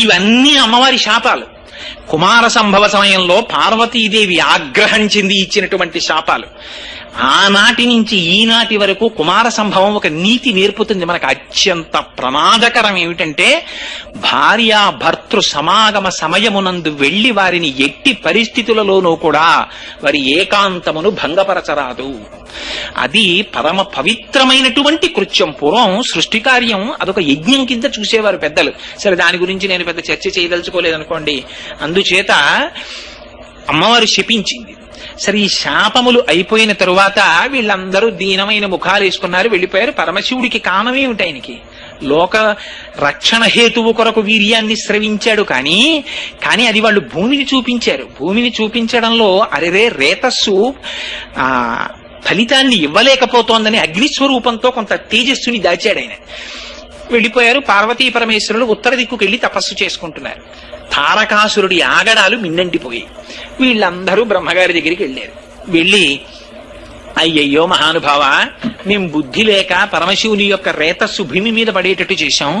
ఇవన్నీ అమ్మవారి శాపాలు. కుమార సంభవ సమయంలో పార్వతీదేవి ఆగ్రహం చెంది ఇచ్చినటువంటి శాపాలు. ఆనాటి నుంచి ఈనాటి వరకు కుమార సంభవం ఒక నీతి నేర్పుతుంది మనకు. అత్యంత ప్రమాదకరం ఏమిటంటే, భార్య భర్తృ సమాగమ సమయమునందు వెళ్లి వారిని ఎట్టి పరిస్థితులలోనూ కూడా వారి ఏకాంతమును భంగపరచరాదు. అది పరమ పవిత్రమైనటువంటి కృత్యం. పూర్వం సృష్టి కార్యం అదొక యజ్ఞం కింద చూసేవారు పెద్దలు. సరే, దాని గురించి నేను పెద్ద చర్చ చేయదలుచుకోలేదనుకోండి. అందుచేత అమ్మవారు శపించింది. సరే, ఈ శాపములు అయిపోయిన తరువాత వీళ్ళందరూ దీనమైన ముఖాలు వేసుకున్నారు, వెళ్ళిపోయారు. పరమశివుడికి కారణమేమిటి? ఆయనకి లోక రక్షణ హేతువు కొరకు వీర్యాన్ని స్రవించాడు, కానీ అది వాళ్ళు భూమిని చూపించారు. భూమిని చూపించడంలో అరెరే రేతస్సు ఫలితాన్ని ఇవ్వలేకపోతోందని అగ్నిస్వరూపంతో కొంత తేజస్సుని దాచాడు ఆయన. వెళ్ళిపోయారు. పార్వతీ పరమేశ్వరులు ఉత్తర దిక్కుకెళ్లి తపస్సు చేసుకుంటున్నారు. తారకాసురుడి ఆగడాలు మిన్నంటిపోయాయి. వీళ్ళందరూ బ్రహ్మగారి దగ్గరికి వెళ్ళారు. వెళ్ళి, అయ్యయ్యో మహానుభావ, మేం బుద్ధి లేక పరమశివుని యొక్క రేతస్సు భూమి మీద పడేటట్టు చేశాం.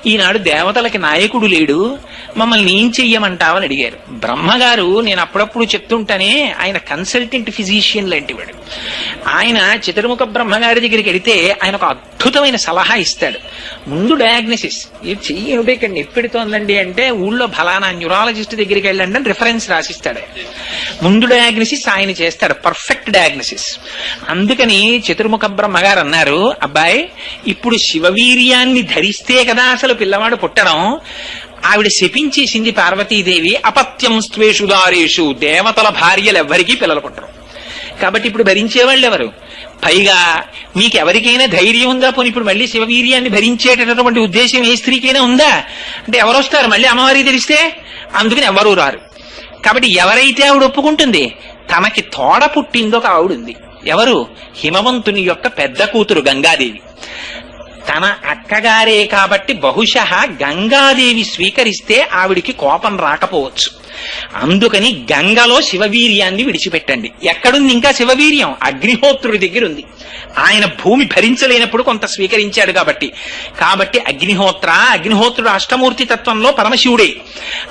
ఈనాడు దేవతలకి నాయకుడు లేడు, మమ్మల్ని ఏం చెయ్యమంటావని అడిగారు. బ్రహ్మగారు, నేను అప్పుడప్పుడు చెప్తుంటానే, ఆయన కన్సల్టెంట్ ఫిజీషియన్ లాంటివాడు. ఆయన చతుర్ముఖ బ్రహ్మగారి దగ్గరికి వెళితే ఆయన ఒక అద్భుతమైన సలహా ఇస్తాడు. ముందు డయాగ్నోసిస్, ఇది చెయ్యి ఏమిటో ఇక్కడ నొప్పెడుతోందండి అంటే ఊళ్ళో ఫలానా న్యూరాలజిస్ట్ దగ్గరికి వెళ్ళండి అని రిఫరెన్స్ రాసిస్తాడు. ముందు డయాగ్నోసిస్ ఆయన చేస్తాడు, పర్ఫెక్ట్ డయాగ్నోసిస్. అందుకని చతుర్ముఖ బ్రహ్మగారు అన్నారు, అబ్బాయి, ఇప్పుడు శివవీర్యాన్ని ధరిస్తే కదా అసలు పిల్లవాడు పుట్టడం. ఆవిడ శపించేసింది పార్వతీదేవి, అపత్యం స్త్వేషు దారేషు, దేవతల భార్యలు ఎవ్వరికీ పిల్లలు పుట్టరు. కాబట్టి ఇప్పుడు భరించేవాళ్ళు ఎవరు? పైగా మీకెవరికైనా ధైర్యం ఉందా? పోనీ ఇప్పుడు మళ్ళీ శివవీర్యాన్ని భరించేటటువంటి ఉద్దేశం ఏ స్త్రీకైనా ఉందా అంటే ఎవరు వస్తారు మళ్ళీ అమ్మవారికి తెలిస్తే? అందుకని ఎవరూ రారు. కాబట్టి ఎవరైతే ఆవిడ ఒప్పుకుంటుంది, తనకి తోడ పుట్టిందో ఒక ఆవిడుంది. ఎవరు? హిమవంతుని యొక్క పెద్ద కూతురు గంగాదేవి. తన అక్కగారే కాబట్టి బహుశః గంగాదేవి స్వీకరిస్తే ఆవిడికి కోపం రాకపోవచ్చు. అందుకని గంగలో శివవీర్యాన్ని విడిచిపెట్టండి. ఎక్కడుంది ఇంకా శివవీర్యం? అగ్నిహోత్రుడి దగ్గర ఉంది. ఆయన భూమి భరించలేనప్పుడు కొంత స్వీకరించాడు కాబట్టి అగ్నిహోత్రుడు అష్టమూర్తి తత్వంలో పరమశివుడే.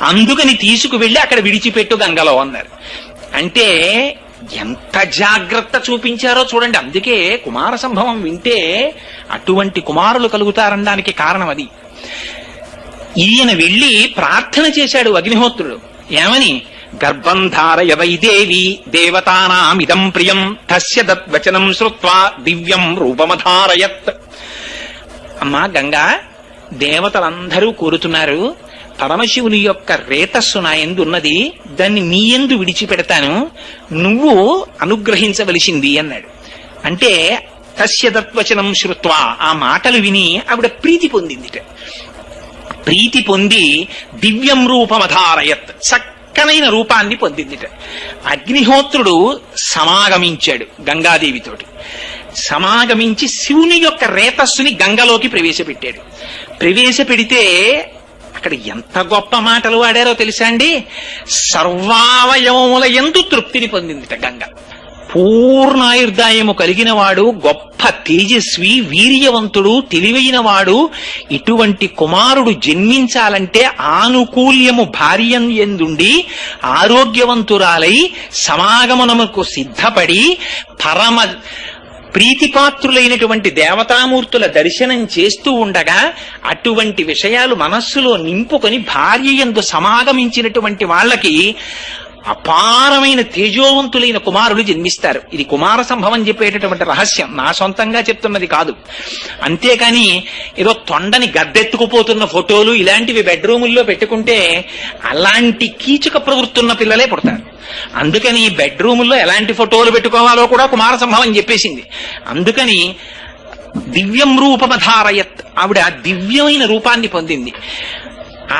అందుకని తీసుకువెళ్ళి అక్కడ విడిచిపెట్టు గంగలో అన్నారు. అంటే ఎంత జాగ్రత్త చూపించారో చూడండి. అందుకే కుమార సంభవం వింటే అటువంటి కుమారులు కలుగుతారనడానికి కారణం అది. ఈయన వెళ్ళి ప్రార్థన చేశాడు అగ్నిహోత్రుడు. ఏమని? గర్భం ధారయ వైదేవి దేవతానామిదం ప్రియం తస్య దద్వచనం శ్రుత్వా దివ్యం రూపమధారయత్. అమ్మా గంగా, దేవతలందరూ కోరుతున్నారు, పరమశివుని యొక్క రేతస్సు నా యందు ఉన్నది, దాన్ని నీ యందు విడిచిపెడతాను, నువ్వు అనుగ్రహించవలసింది అన్నాడు. అంటే తస్య దద్వచనం శ్రుత్వా, ఆ మాటలు విని ఆవిడ ప్రీతి పొందిందిట. ప్రీతి పొంది దివ్యం రూపమధారయత్, చక్కనైన రూపాన్ని పొందిందిట. అగ్నిహోత్రుడు సమాగమించాడు గంగాదేవితోటి. సమాగమించి శివుని యొక్క రేతస్సుని గంగలోకి ప్రవేశపెట్టాడు. ప్రవేశపెడితే అక్కడ ఎంత గొప్ప మాటలు వాడారో తెలుసా అండి? సర్వావయవముల యందు తృప్తిని పొందిందిట గంగ. పూర్ణాయుర్దాయము కలిగిన వాడు, గొప్ప తేజస్వి, వీర్యవంతుడు, తెలివైన వాడు, ఇటువంటి కుమారుడు జన్మించాలంటే ఆనుకూల్యము భార్యం యందుండి ఆరోగ్యవంతురాలై సమాగమనముకు సిద్ధపడి పరమ ప్రీతిపాత్రులైనటువంటి దేవతామూర్తుల దర్శనం చేస్తూ ఉండగా అటువంటి విషయాలు మనస్సులో నింపుకొని భార్య యందు సమాగమించినటువంటి వాళ్ళకి అపారమైన తేజోవంతులైన కుమారులు జన్మిస్తారు. ఇది కుమార సంభవం చెప్పేటటువంటి రహస్యం, నా సొంతంగా చెప్తున్నది కాదు. అంతేకాని ఏదో తొండని గద్దెత్తుకుపోతున్న ఫోటోలు ఇలాంటివి బెడ్రూముల్లో పెట్టుకుంటే అలాంటి కీచక ప్రవృత్తున్న పిల్లలే పుడతారు. అందుకని బెడ్రూముల్లో ఎలాంటి ఫోటోలు పెట్టుకోవాలో కూడా కుమార సంభవం చెప్పేసింది. అందుకని దివ్యం రూపమధారయత్, ఆవిడ దివ్యమైన రూపాన్ని పొందింది.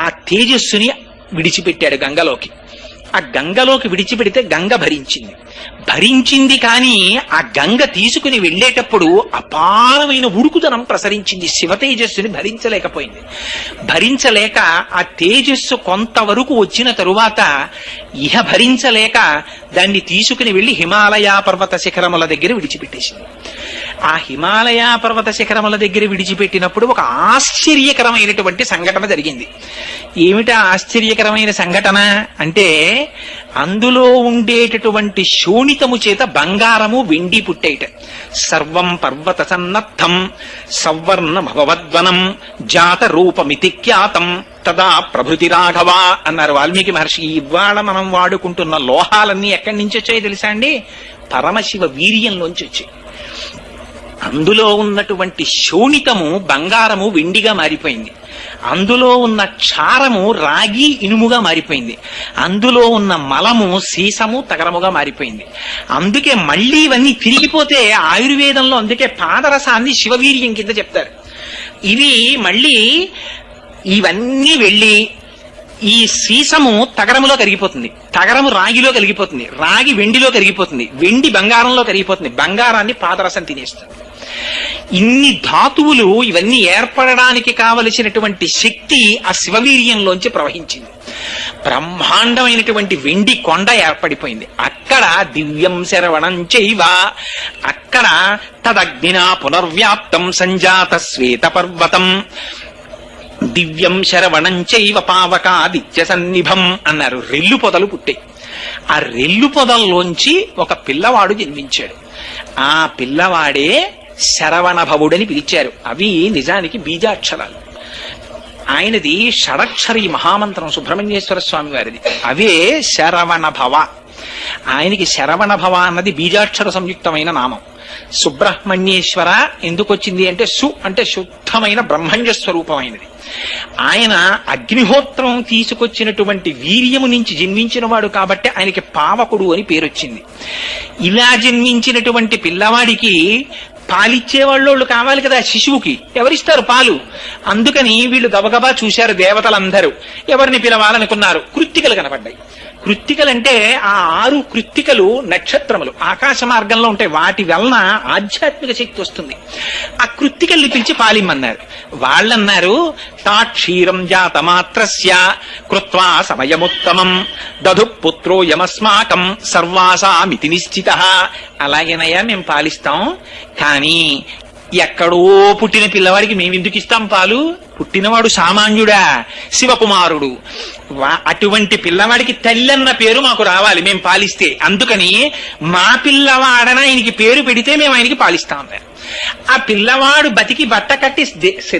ఆ తేజస్సుని విడిచిపెట్టాడు గంగలోకి. ఆ గంగలోకి విడిచిపెడితే గంగ భరించింది కానీ ఆ గంగ తీసుకుని వెళ్లేటప్పుడు అపారమైన ఉడుకుదనం ప్రసరించింది. శివ తేజస్సుని భరించలేకపోయింది. భరించలేక ఆ తేజస్సు కొంతవరకు వచ్చిన తరువాత ఇహ భరించలేక దాన్ని తీసుకుని వెళ్లి హిమాలయ పర్వత శిఖరముల దగ్గర విడిచిపెట్టేసింది. ఆ హిమాలయ పర్వత శిఖరముల దగ్గర విడిచిపెట్టినప్పుడు ఒక ఆశ్చర్యకరమైనటువంటి సంఘటన జరిగింది. ఏమిటా ఆశ్చర్యకరమైన సంఘటన అంటే, అందులో ఉండేటటువంటి శోణితము చేత బంగారము వెండి పుట్టేట. సర్వం పర్వత సన్నద్ధం సవర్ణ భవద్వనం జాత రూపమితి ఖ్యాతం తదా ప్రభృతి రాఘవ అన్నారు వాల్మీకి మహర్షి. ఇవాళ మనం వాడుకుంటున్న లోహాలన్నీ ఎక్కడి నుంచి వచ్చాయో తెలుసా అండి? పరమశివ వీర్యంలోంచి వచ్చాయి. అందులో ఉన్నటువంటి శోణితము బంగారము వెండిగా మారిపోయింది. అందులో ఉన్న క్షారము రాగి ఇనుముగా మారిపోయింది. అందులో ఉన్న మలము సీసము తగరముగా మారిపోయింది. అందుకే మళ్ళీ ఇవన్నీ తిరిగిపోతే ఆయుర్వేదంలో అందుకే పాదరసాన్ని శివవీర్యం కింద చెప్తారు. ఇవి మళ్ళీ ఇవన్నీ వెళ్ళి ఈ సీసము తగరములో కరిగిపోతుంది, తగరము రాగిలో కరిగిపోతుంది, రాగి వెండిలో కరిగిపోతుంది, వెండి బంగారంలో కరిగిపోతుంది, బంగారాన్ని పాదరసం తినేస్తుంది. ఇన్ని ధాతువులు ఇవన్నీ ఏర్పడడానికి కావలసినటువంటి శక్తి ఆ శివవీర్యంలోంచి ప్రవహించింది. బ్రహ్మాండమైనటువంటి వెండి కొండ ఏర్పడిపోయింది. అక్కడ దివ్యం శరవణం చైవ, అక్కడ తదగ్నినా పునర్వ్యాప్తం సంజాత శ్వేత పర్వతం దివ్యం శరవణం చైవ పావకాదిత్య సన్నిభం అన్నారు. రెల్లు పొదలు పుట్టాయి. ఆ రెల్లు పొదల్లోంచి ఒక పిల్లవాడు జన్మించాడు. ఆ పిల్లవాడే శరవణ భవుడని పిలిచారు. అవి నిజానికి బీజాక్షరాలు. ఆయనది షడక్షరి మహామంత్రం సుబ్రహ్మణ్యేశ్వర స్వామి వారిది. అవే శరవణ భవ. ఆయనకి శరవణ భవ అన్నది బీజాక్షర సంయుక్తమైన నామం. సుబ్రహ్మణ్యేశ్వర ఎందుకు వచ్చింది అంటే సు అంటే శుద్ధమైన బ్రహ్మణ్య స్వరూపమైనది. ఆయన అగ్నిహోత్రం తీసుకొచ్చినటువంటి వీర్యము నుంచి జన్మించిన వాడు కాబట్టి ఆయనకి పావకుడు అని పేరొచ్చింది. ఇలా జన్మించినటువంటి పిల్లవాడికి పాలిచ్చేవాళ్ళు కావాలి కదా శిశువుకి, ఎవరిస్తారు పాలు? అందుకని వీళ్ళు గబగబా చూశారు దేవతలందరూ. ఎవరిని పిలవాలనుకున్నారు? కృత్తికలు కనపడ్డాయి. కృత్తికలంటే ఆ 6 కృత్తికలు నక్షత్రములు ఆకాశ మార్గంలో ఉంటాయి. వాటి వలన ఆధ్యాత్మిక శక్తి వస్తుంది. ఆ కృత్తికల్ని పిలిచి పాలిమ్మన్నారు. వాళ్ళన్నారు తాక్షీరం జాతమాత్రస్య కృత్వా సమయముత్తమం దధు పుత్రో యమస్మాకం సర్వాసామితి నిశ్చితః. అలాగేనయ్యా మేము పాలిస్తాం, కానీ ఎక్కడో పుట్టిన పిల్లవాడికి మేమెందుకు ఇస్తాం పాలు? పుట్టినవాడు సామాన్యుడా, శివకుమారుడు. అటువంటి పిల్లవాడికి తల్లన్న పేరు మాకు రావాలి మేము పాలిస్తే. అందుకని మా పిల్లవాడన ఆయనకి పేరు పెడితే మేము ఆయనకి పాలిస్తాం అన్నారు. ఆ పిల్లవాడు బతికి బట్ట కట్టి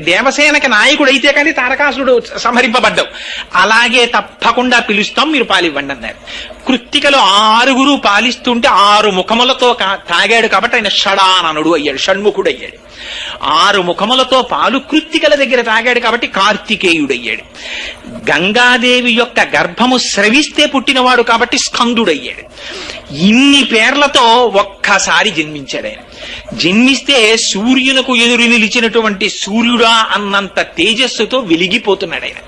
దేవసేనకి నాయకుడైతే కానీ తారకాసురుడు సంహరింపబడ్డావు. అలాగే తప్పకుండా పిలుస్తాం, మీరు పాలివ్వండి అన్నారు. కృత్తికలు 6 పాలిస్తుంటే 6 ముఖములతో తాగాడు కాబట్టి ఆయన షడాననుడు అయ్యాడు, షణ్ముఖుడు అయ్యాడు. 6 ముఖములతో పాలు కృత్తికల దగ్గర తాగాడు కాబట్టి కార్తికేయుడయ్యాడు. గంగాదేవి యొక్క గర్భము స్రవిస్తే పుట్టినవాడు కాబట్టి స్కందుడయ్యాడు. ఇన్ని పేర్లతో ఒక్కసారి జన్మించాడు ఆయన. జన్మిస్తే సూర్యునకు ఎదురు నిలిచినటువంటి సూర్యుడా అన్నంత తేజస్సుతో వెలిగిపోతున్నాడు ఆయన.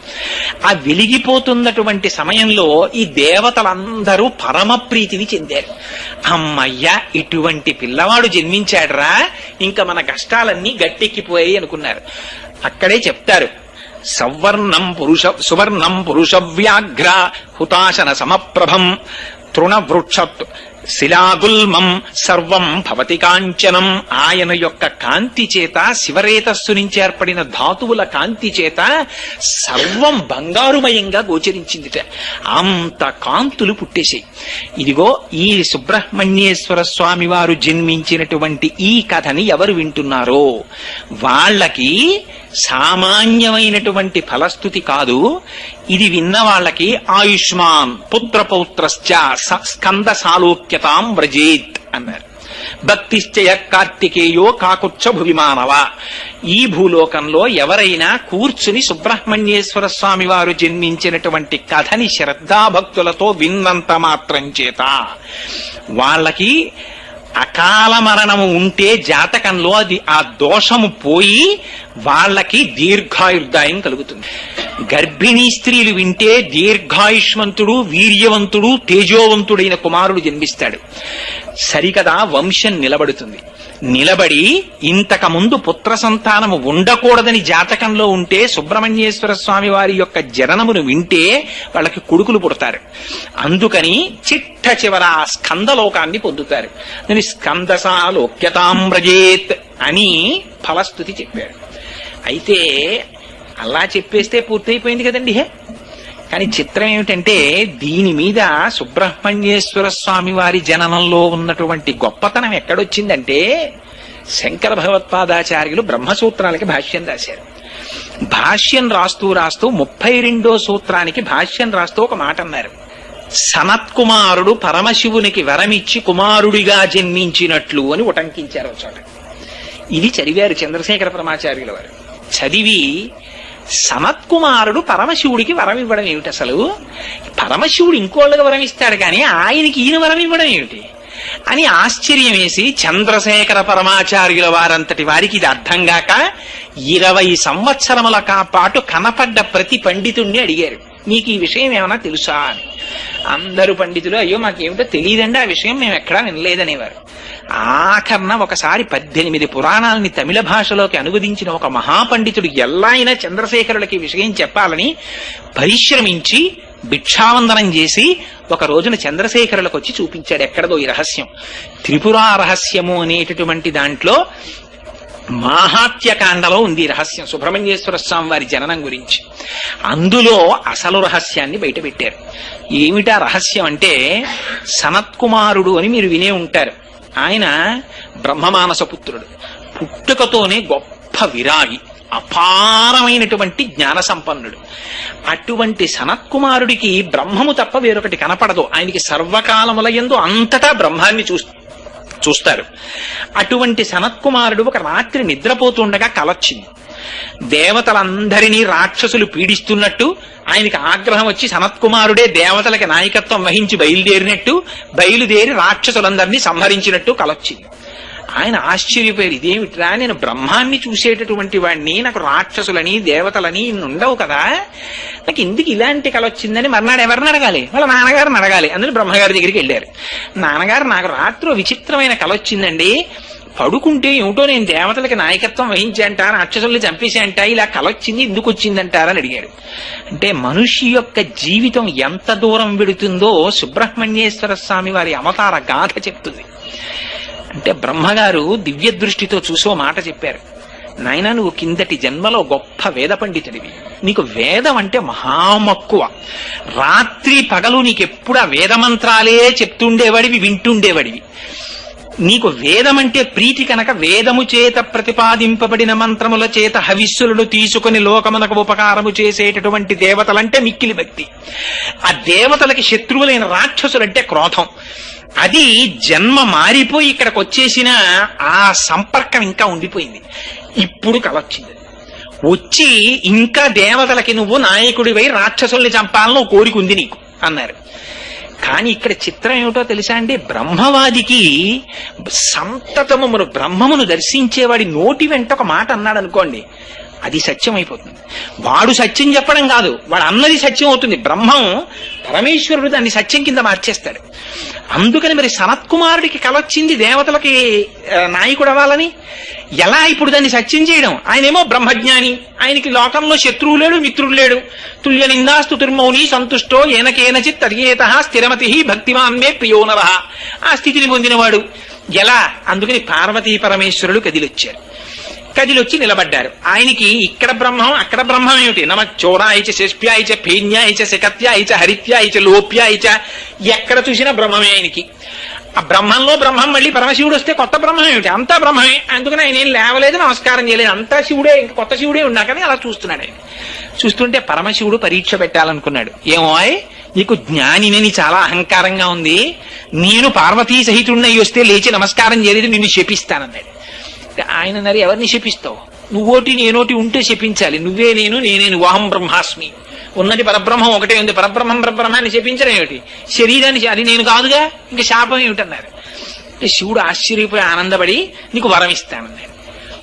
ఆ వెలిగిపోతున్నటువంటి సమయంలో ఈ దేవతలందరూ పరమ ప్రీతిని చెందారు. అమ్మయ్య, ఇటువంటి పిల్లవాడు జన్మించాడురా, ఇంకా మన కష్టాలన్నీ గట్టెక్కిపోయాయి అనుకున్నారు. అక్కడే చెప్తారు సువర్ణం పురుష వ్యాఘ్ర హుతాశన సమప్రభం తృణవృక్ష శిలాగుల్మం సర్వం భవతి కాంచనం. ఆయన యొక్క కాంతి చేత, శివరేతస్సు నుంచి ఏర్పడిన ధాతువుల కాంతి చేత సర్వం బంగారుమయంగా గోచరించిందిట. అంత కాంతులు పుట్టేశాయి. ఇదిగో ఈ సుబ్రహ్మణ్యేశ్వర స్వామి వారు జన్మించినటువంటి ఈ కథని ఎవరు వింటున్నారో వాళ్ళకి సామాన్యమైనటువంటి ఫలస్థుతి కాదు. ఇది విన్న వాళ్ళకి ఆయుష్మాన్ పుత్రపౌత్రశ్చ స్కంద సాలోక్యతాం వ్రజేత్ అన్నారు. భక్తిశ్చయ కార్తికేయో కాకుచ్చ భువిమానవ. ఈ భూలోకంలో ఎవరైనా కూర్చుని సుబ్రహ్మణ్యేశ్వర స్వామి వారు జన్మించినటువంటి కథని శ్రద్ధాభక్తులతో విన్నంత మాత్రం చేత వాళ్ళకి అకాల మరణము ఉంటే జాతకంలో అది ఆ దోషము పోయి వాళ్ళకి దీర్ఘాయుర్దాయం కలుగుతుంది. గర్భిణీ స్త్రీలు వింటే దీర్ఘాయుష్మంతుడు, వీర్యవంతుడు, తేజోవంతుడైన కుమారుడు జన్మిస్తాడు. సరికదా వంశం నిలబడుతుంది. నిలబడి ఇంతకు ముందు పుత్ర సంతానము ఉండకూడదని జాతకంలో ఉంటే సుబ్రహ్మణ్యేశ్వర స్వామి వారి యొక్క జననమును వింటే వాళ్ళకి కొడుకులు పుడతారు. అందుకని చిట్ట చివర స్కందలోకాన్ని పొందుతారు. దాని స్కందసాలోక్యతాం వ్రజేత్ అని ఫలస్థుతి చెప్పాడు. అయితే అలా చెప్పేస్తే పూర్తయిపోయింది కదండి. కానీ చిత్రం ఏమిటంటే దీని మీద సుబ్రహ్మణ్యేశ్వర స్వామి వారి జననంలో ఉన్నటువంటి గొప్పతనం ఎక్కడొచ్చిందంటే శంకర భగవత్పాదాచార్యులు బ్రహ్మసూత్రాలకి భాష్యం రాశారు. భాష్యం రాస్తూ 32వ సూత్రానికి భాష్యం రాస్తూ ఒక మాట అన్నారు. సనత్కుమారుడు పరమశివునికి వరమిచ్చి కుమారుడిగా జన్మించినట్లు అని ఉటంకించారు చోట. ఇది చదివారు చంద్రశేఖర పరమాచార్యుల వారు. చదివి సనత్కుమారుడు పరమశివుడికి వరం ఇవ్వడం ఏమిటి? అసలు పరమశివుడు ఇంకోళ్ళకి వరం ఇస్తాడు కానీ ఆయనకి ఈయన వరం ఇవ్వడం ఏమిటి అని ఆశ్చర్యం వేసి చంద్రశేఖర పరమాచార్యుల వారంతటి వారికి ఇది అర్థం గాక 20 సంవత్సరముల పాటు కనపడ్డ ప్రతి పండితుణ్ణి అడిగారు, మీకు ఈ విషయం ఏమైనా తెలుసా అని. అందరు పండితులు అయ్యో మాకేమిటో తెలియదండి, ఆ విషయం మేము ఎక్కడా వినలేదనేవారు. ఆఖరణ ఒకసారి 18 పురాణాలని తమిళ భాషలోకి అనువదించిన ఒక మహాపండితుడు ఎలా అయినా చంద్రశేఖరులకి విషయం చెప్పాలని పరిశ్రమించి భిక్షావందనం చేసి ఒక రోజున చంద్రశేఖరులకు వచ్చి చూపించాడు ఎక్కడదో ఈ రహస్యం. త్రిపురా రహస్యము అనేటటువంటి దాంట్లో మాహాత్యకాండలో ఉంది ఈ రహస్యం, సుబ్రహ్మణ్యేశ్వర స్వామి వారి జననం గురించి. అందులో అసలు రహస్యాన్ని బయటపెట్టారు. ఏమిటా రహస్యం అంటే, సనత్కుమారుడు అని మీరు వినే ఉంటారు. ఆయన బ్రహ్మమానస పుత్రుడు, పుట్టుకతోనే గొప్ప విరాగి, అపారమైనటువంటి జ్ఞాన సంపన్నుడు. అటువంటి సనత్కుమారుడికి బ్రహ్మము తప్ప వేరొకటి కనపడదు. ఆయనకి సర్వకాలముల యందు అంతటా బ్రహ్మాన్ని చూస్తారు. అటువంటి సనత్కుమారుడు ఒక రాత్రి నిద్రపోతుండగా కలొచ్చింది. దేవతలందరినీ రాక్షసులు పీడిస్తున్నట్టు ఆయనకి ఆగ్రహం వచ్చి సనత్కుమారుడే దేవతలకి నాయకత్వం వహించి బయలుదేరి రాక్షసులందరినీ సంహరించినట్టు కలొచ్చింది. ఆయన ఆశ్చర్యపోయారు, ఇదేమిట్రా, నేను బ్రహ్మాన్ని చూసేటటువంటి వాడిని, నాకు రాక్షసులని దేవతలని ఉండవు కదా, నాకు ఎందుకు ఇలాంటి కళ వచ్చిందని మర్నాడు ఎవరిని అడగాలి? వాళ్ళ నాన్నగారిని అడగాలి. అందులో బ్రహ్మగారి దగ్గరికి వెళ్ళారు. నాన్నగారు, నాకు రాత్రి విచిత్రమైన కళ వచ్చిందండి, పడుకుంటే ఏమిటో నేను దేవతలకి నాయకత్వం వహించేంట, రాక్షసుల్ని చంపేసేంట, ఇలా కళ వచ్చింది, ఎందుకు వచ్చిందంటారని అడిగారు. అంటే మనిషి యొక్క జీవితం ఎంత దూరం వెడుతుందో సుబ్రహ్మణ్యేశ్వర స్వామి వారి అవతార గాథ చెప్తుంది. అంటే బ్రహ్మగారు దివ్య దృష్టితో చూసో మాట చెప్పారు, నాయన నువ్వు కిందటి జన్మలో గొప్ప వేద పండితుడివి, నీకు వేదం అంటే మహామక్కువ, రాత్రి పగలు నీకెప్పుడు ఆ వేదమంత్రాలే చెప్తుండేవాడివి, వింటుండేవాడివి. నీకు వేదం అంటే ప్రీతి కనుక వేదము చేత ప్రతిపాదింపబడిన మంత్రముల చేత హవిస్సులను తీసుకుని లోకమునకు ఉపకారము చేసేటటువంటి దేవతలంటే మిక్కిలి భక్తి. ఆ దేవతలకి శత్రువులైన రాక్షసులంటే క్రోధం. అది జన్మ మారిపోయి ఇక్కడికి వచ్చేసిన ఆ సంపర్కం ఇంకా ఉండిపోయింది. ఇప్పుడు కలొచ్చింది, వచ్చి ఇంకా దేవతలకి నువ్వు నాయకుడివై రాక్షసుల్ని చంపాలని కోరిక ఉంది నీకు అన్నారు. కానీ ఇక్కడ చిత్రం ఏమిటో తెలుసా అండి, బ్రహ్మవాదికి సంతతము బ్రహ్మమును దర్శించేవాడి నోటి వెంట ఒక మాట అన్నాడు అనుకోండి, అది సత్యం అయిపోతుంది. వాడు సత్యం చెప్పడం కాదు, వాడు అన్నది సత్యం అవుతుంది. బ్రహ్మం పరమేశ్వరుడు దాన్ని సత్యం కింద మార్చేస్తాడు. అందుకని మరి సనత్కుమారుడికి కలొచ్చింది దేవతలకి నాయకుడు అవ్వాలని. ఎలా ఇప్పుడు దాన్ని సత్యం చేయడం? ఆయనేమో బ్రహ్మజ్ఞాని, ఆయనకి లోకంలో శత్రువు లేడు, మిత్రుడు లేడు. తుల్య నిందాస్తుతిర్మౌని సంతుష్టో ఏనకేనచిత్ తద్యేత స్థిరమతి భక్తిమాన్మే ప్రియోనర, ఆ స్థితిని పొందినవాడు. ఎలా? అందుకని పార్వతీ పరమేశ్వరులు కదిలొచ్చారు. కదిలొచ్చి నిలబడ్డారు. ఆయనకి ఇక్కడ బ్రహ్మం అక్కడ బ్రహ్మం ఏమిటి? నమ చోరాయిచ శేష్ప్యాయిచ ఫేన్యాయిచ శకత్యాయిచ హరిత్యాయిచ లోప్యాయిచ, ఎక్కడ చూసినా బ్రహ్మమే ఆయనకి. ఆ బ్రహ్మంలో బ్రహ్మం మళ్ళీ పరమశివుడు వస్తే కొత్త బ్రహ్మం ఏమిటి? అంతా బ్రహ్మమే. అందుకని ఆయన ఏం లేవలేదు, నమస్కారం చేయలేదు, అంతా శివుడే, ఇంకా కొత్త శివుడే ఉన్నా కానీ అలా చూస్తున్నాడు. ఆయన చూస్తుంటే పరమశివుడు పరీక్ష పెట్టాలనుకున్నాడు. ఏమో నీకు జ్ఞానిని చాలా అహంకారంగా ఉంది, నేను పార్వతీ సహితుడినై వస్తే లేచి నమస్కారం చేయలేదు, నిన్ను శపిస్తానన్నాడు. ఆయన అన్నారు, ఎవరిని శపిస్తావు? నువ్వోటి నేనోటి ఉంటే శపించాలి, నువ్వే నేను, నేనే నువ్వు, బ్రహ్మాస్మి, ఉన్నది పరబ్రహ్మం ఒకటే ఉంది, పరబ్రహ్మం పరబ్రహ్మాన్ని శపించడం ఏమిటి? శరీరాన్ని అది నేను కాదుగా, ఇంకా శాపం ఏమిటన్నారు. శివుడు ఆశ్చర్యపోయి ఆనందపడి నీకు వరం ఇస్తానన్నాడు.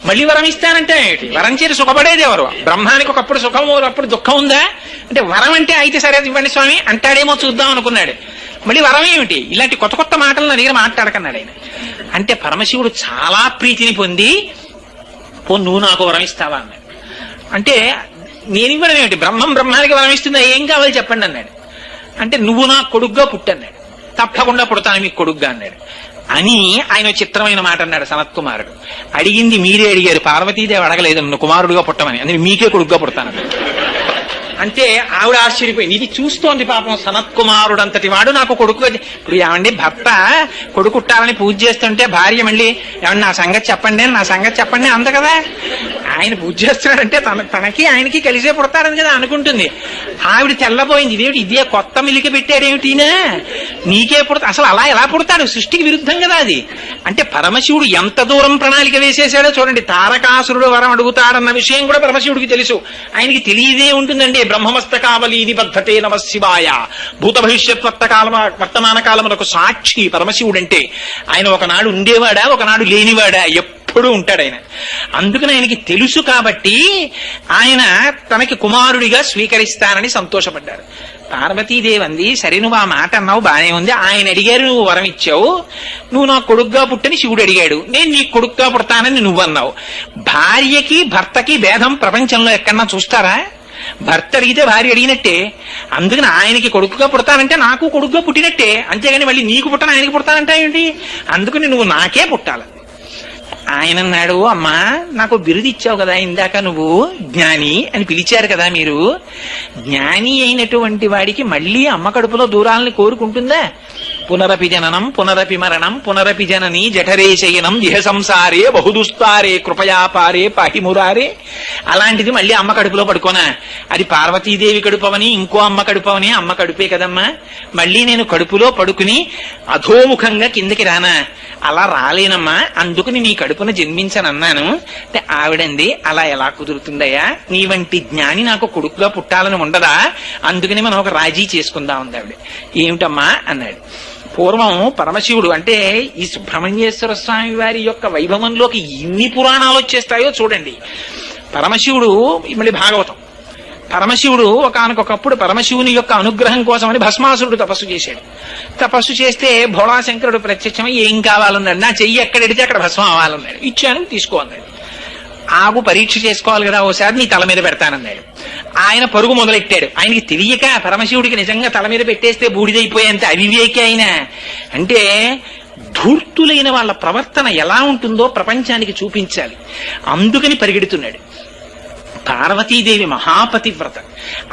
మళ్ళీ వరం ఇస్తానంటే ఏమిటి? వరం చేసి సుఖపడేది ఎవరు? బ్రహ్మానికి ఒకప్పుడు సుఖం, ఒకప్పుడు దుఃఖం ఉందా? అంటే వరం అంటే అయితే సరే ఇవ్వండి స్వామి అంటాడేమో చూద్దాం అనుకున్నాడు. మళ్ళీ వరం ఏమిటి? ఇలాంటి కొత్త కొత్త మాటలు నా దగ్గర మాట్లాడకన్నాడు ఆయన. అంటే పరమశివుడు చాలా ప్రీతిని పొంది, నువ్వు నాకు వరం ఇస్తావా అన్నాడు. అంటే నేను ఇవ్వడం ఏమిటి? బ్రహ్మానికి వరం ఇస్తుందా, ఏం కావాలి చెప్పండి అన్నాడు. అంటే నువ్వు నా కొడుగ్గా పుట్టన్నాడు. తప్పకుండా పుడతాను మీకు కొడుగ్గా అన్నాడు. అని ఆయన చిత్రమైన మాట అన్నాడు సనత్కుమారుడు. అడిగింది మీరే అడిగారు, పార్వతీదేవి అడగలేదు నన్ను కుమారుడుగా పుట్టమని, అందుకే మీకే కొడుగ్గా పుడతాను. అంటే ఆవిడ ఆశ్చర్యపోయింది. ఇది చూస్తోంది పాపం సనత్కుమారుడు అంతటి వాడు నాకు కొడుకు. ఇప్పుడు ఏమండి, భర్త కొడుకు పుట్టాలని పూజ చేస్తుంటే భార్య మళ్ళీ ఏమన్నా నా సంగతి చెప్పండి అంత కదా. ఆయన పూజ చేస్తున్నాడంటే తనకి ఆయనకి కలిసే పుడతాడని కదా అనుకుంటుంది. ఆవిడ తెల్లబోయింది, ఇదేమిటి ఇదే కొత్త మిలిక పెట్టాడేమిటినా, నీకే పుడతా, అసలు అలా ఎలా పుడతాడు? సృష్టికి విరుద్ధం కదా అది. అంటే పరమశివుడు ఎంత దూరం ప్రణాళిక వేసేసాడో చూడండి. తారకాసురుడు వరం అడుగుతాడన్న విషయం కూడా పరమశివుడికి తెలుసు. ఆయనకి తెలియదే ఉంటుందండి. బ్రహ్మమస్తకావలి నిబద్ధతే నమ శివాయ, భూత భవిష్యత్ వర్తమాన కాలములకు సాక్షి పరమశివుడంటే. ఆయన ఒకనాడు ఉండేవాడా, ఒకనాడు లేనివాడా? ఎప్పుడూ ఉంటాడు ఆయన. అందుకని ఆయనకి తెలుసు కాబట్టి ఆయన తనకి కుమారుడిగా స్వీకరిస్తానని సంతోషపడ్డారు. పార్వతీదేవి అంది, సరే నువ్వు ఆ మాట అన్నావు బానే ఉంది, ఆయన అడిగారు నువ్వు వరం ఇచ్చావు, నువ్వు నాకు కొడుగ్గా పుట్టని శివుడు అడిగాడు, నేను నీకు కొడుగ్గా పుడతానని నువ్వు అన్నావు. భార్యకి భర్తకి భేదం ప్రపంచంలో ఎక్కడన్నా చూస్తారా? భర్త అడిగితే భార్య అడిగినట్టే. అందుకని ఆయనకి కొడుకుగా పుడతానంటే నాకు కొడుకుగా పుట్టినట్టే, అంతేగాని మళ్ళీ నీకు పుట్టను ఆయనకి పుడతానంటే ఏంటి? అందుకని నువ్వు నాకే పుట్టాలి. ఆయన అన్నాడు, అమ్మా నాకు బిరుదు ఇచ్చావు కదా ఇందాక, నువ్వు జ్ఞాని అని పిలిచారు కదా మీరు, జ్ఞాని అయినటువంటి వాడికి మళ్ళీ అమ్మ కడుపులో దూరాలని కోరుకుంటుందా? పునరపి జననం పునరపి మరణం పునరపి జనని జఠరే శయనం ఇహ సంసారే బహుదుస్తారే కృపయాపారే పాహిమురారే. అలాంటిది మళ్ళీ అమ్మ కడుపులో పడుకోనా? అది పార్వతీదేవి కడుపవని ఇంకో అమ్మ కడుపవని, అమ్మ కడుపే కదమ్మా. మళ్ళీ నేను కడుపులో పడుకుని అధోముఖంగా కిందకి రానా? అలా రాలేనమ్మా, అందుకని నీ కడుపున జన్మించనన్నాను. అంటే ఆవిడంది, అలా ఎలా కుదురుతుందయ్యా, నీ వంటి జ్ఞాని నాకు కొడుకుగా పుట్టాలని ఉండదా? అందుకని మనం ఒక రాజీ చేసుకుందాం ఉంది ఆవిడ. ఏమిటమ్మా అన్నాడు. పూర్వం పరమశివుడు అంటే ఈ సుబ్రహ్మణ్యేశ్వర స్వామి వారి యొక్క వైభవంలోకి ఎన్ని పురాణాలు వచ్చేస్తాయో చూడండి. పరమశివుడు మళ్ళీ భాగవతం. పరమశివుడు ఒకానొకప్పుడు పరమశివుని యొక్క అనుగ్రహం కోసమని భస్మాసురుడు తపస్సు చేశాడు. తపస్సు చేస్తే భోళాశంకరుడు ప్రత్యక్షమై ఏం కావాలన్నాడు. నా చెయ్యి ఎక్కడెడితే అక్కడ భస్మం అవ్వాలన్నాడు. ఇచ్చాను, తీసుకో అన్నాడు. ఆగు, పరీక్ష చేసుకోవాలి కదా, ఓసారి నీ తల మీద పెడతానన్నాడు. ఆయన పరుగు మొదలెట్టాడు. ఆయనకి తెలియక పరమశివుడికి నిజంగా తల మీద పెట్టేస్తే బూడిదైపోయేంత అవివేకి ఆయన. అంటే ధూర్తులైన వాళ్ళ ప్రవర్తన ఎలా ఉంటుందో ప్రపంచానికి చూపించాలి, అందుకని పరిగెడుతున్నాడు. పార్వతీదేవి మహాపతివ్రత,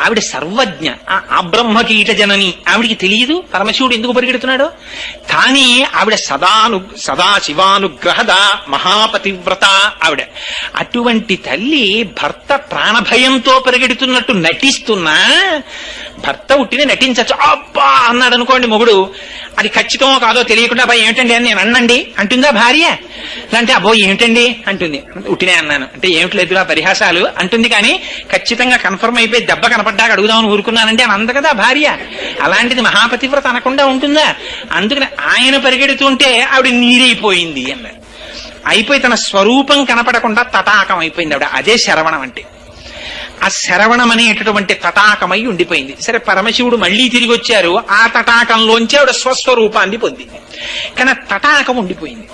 ఆవిడ సర్వజ్ఞ, ఆ బ్రహ్మకీట జనని. ఆవిడికి తెలియదు పరమశివుడు ఎందుకు పరిగెడుతున్నాడో. కానీ ఆవిడ సదా శివానుగ్రహద మహాపతివ్రత ఆవిడ. అటువంటి తల్లి భర్త ప్రాణభయంతో పరిగెడుతున్నట్టు నటిస్తున్నా, భర్త ఉట్టినే నటించచ్చు. అబ్బా అన్నాడు అనుకోండి మొగుడు, అది ఖచ్చితమో కాదో తెలియకుండా అబ్బాయి ఏమిటండి అని నేను అన్నండి అంటుందా భార్య? అంటే అబ్బో ఏమిటండి అంటుంది. ఉట్టినే అన్నాను అంటే ఏమిట్లేదు ఆ పరిహాసాలు అంటుంది. కానీ ఖచ్చితంగా కన్ఫర్మ్ అయిపోయి దెబ్బ కనపడ్డాక అడుగుదామని ఊరుకున్నానంటే అని అంద కదా భార్య. అలాంటిది మహాపతివ్రత అనకుండా ఉంటుందా? అందుకని ఆయన పరిగెడుతుంటే ఆవిడ నీరైపోయింది అన్నారు. అయిపోయి తన స్వరూపం కనపడకుండా తటాకం అయిపోయింది ఆవిడ. అదే శరవణం అంటే. ఆ శరవణం అనేటటువంటి తటాకమై ఉండిపోయింది. సరే, పరమశివుడు మళ్లీ తిరిగి వచ్చారు. ఆ తటాకంలోంచి ఆవిడ స్వస్వరూపాన్ని పొందింది. కానీ తటాకం ఉండిపోయింది.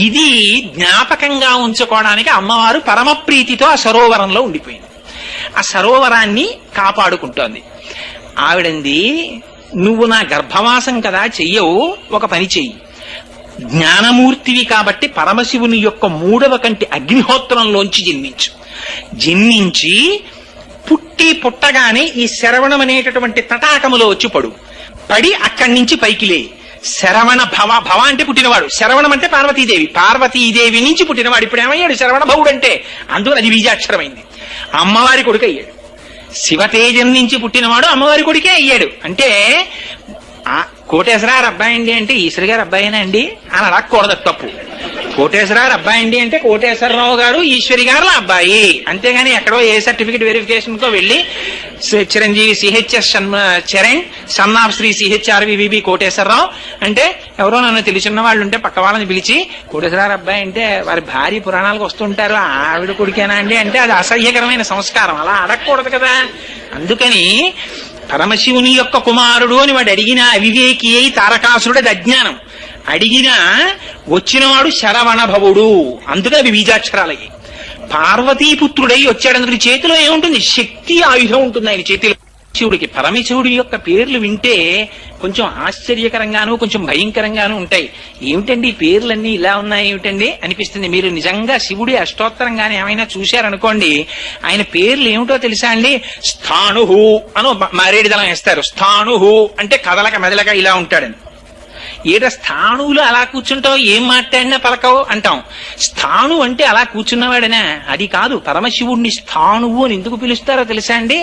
ఇది జ్ఞాపకంగా ఉంచుకోవడానికి అమ్మవారు పరమప్రీతితో ఆ సరోవరంలో ఉండిపోయింది. ఆ సరోవరాన్ని కాపాడుకుంటోంది. ఆవిడంది, నువ్వు నా గర్భవాసం కదా చెయ్యవు, ఒక పని చెయ్యి. జ్ఞానమూర్తివి కాబట్టి పరమశివుని యొక్క 3వ కంటి అగ్నిహోత్రంలోంచి జన్మించి పుట్టగానే ఈ శరవణం అనేటటువంటి తటాకములో వచ్చి పడి అక్కడి నుంచి పైకి లే. శరవణ భవ అంటే పుట్టినవాడు, శరవణం అంటే పార్వతీదేవి నుంచి పుట్టినవాడు. ఇప్పుడు ఏమయ్యాడు? శరవణ భవుడు అంటే. అందుకని అది బీజాక్షరమైంది. అమ్మవారి కొడుకు అయ్యాడు. శివతేజం నుంచి పుట్టినవాడు అమ్మవారి కొడుకే అయ్యాడు. అంటే కోటేశ్వరారు అబ్బాయి అండి అంటే ఈశ్వరి గారు అబ్బాయినా అండి అని అడగకూడదు, తప్పు. కోటేశ్వరారు అబ్బాయి అండి అంటే కోటేశ్వరరావు గారు ఈశ్వరి గారుల అబ్బాయి, అంతేగాని ఎక్కడో ఏ సర్టిఫికెట్ వెరిఫికేషన్ కో వెళ్ళి Chiranjeevi CHS Charan son of Shri CHRVB Koteswararao అంటే ఎవరో నన్ను తెలిసిన వాళ్ళు ఉంటే పక్క వాళ్ళని పిలిచి కోటేశ్వరారు అబ్బాయి అంటే వారి భార్య పురాణాలకు వస్తుంటారు, ఆవిడ కొడుకేనా అండి అంటే అది అసహ్యకరమైన సంస్కారం, అలా అడగకూడదు కదా. అందుకని పరమశివుని యొక్క కుమారుడు అని వాడు అడిగిన అవివేకి అయి తారకాసురుడు, అది అజ్ఞానం. అడిగినా వచ్చినవాడు శరవణ భవుడు, అందుకని అవి బీజాక్షరాలయ్యి. పార్వతీపుత్రుడై వచ్చాడు. అందుకని చేతిలో ఏముంటుంది? శక్తి ఆయుధం ఉంటుంది ఆయన చేతిలో. శివుడికి పరమశివుడి యొక్క పేర్లు వింటే కొంచెం ఆశ్చర్యకరంగాను కొంచెం భయంకరంగాను ఉంటాయి. ఏమిటండి ఈ పేర్లన్నీ ఇలా ఉన్నాయి ఏమిటండి అనిపిస్తుంది. మీరు నిజంగా శివుడి అష్టోత్తరంగానే ఏమైనా చూశారనుకోండి, ఆయన పేర్లు ఏమిటో తెలుసా అండి? స్థాణుహు అని మారేడు దళం వేస్తారు. స్థాణుహు అంటే కదలక మెదలక ఇలా ఉంటాడని. ఏట స్థాణువులు అలా కూర్చుంటావు, ఏం మాట్లాడినా పలకవు అంటాం. స్థాణు అంటే అలా కూర్చున్నవాడనా? అది కాదు. పరమశివుడిని స్థాణువు అని ఎందుకు పిలుస్తారో తెలుసా అండి?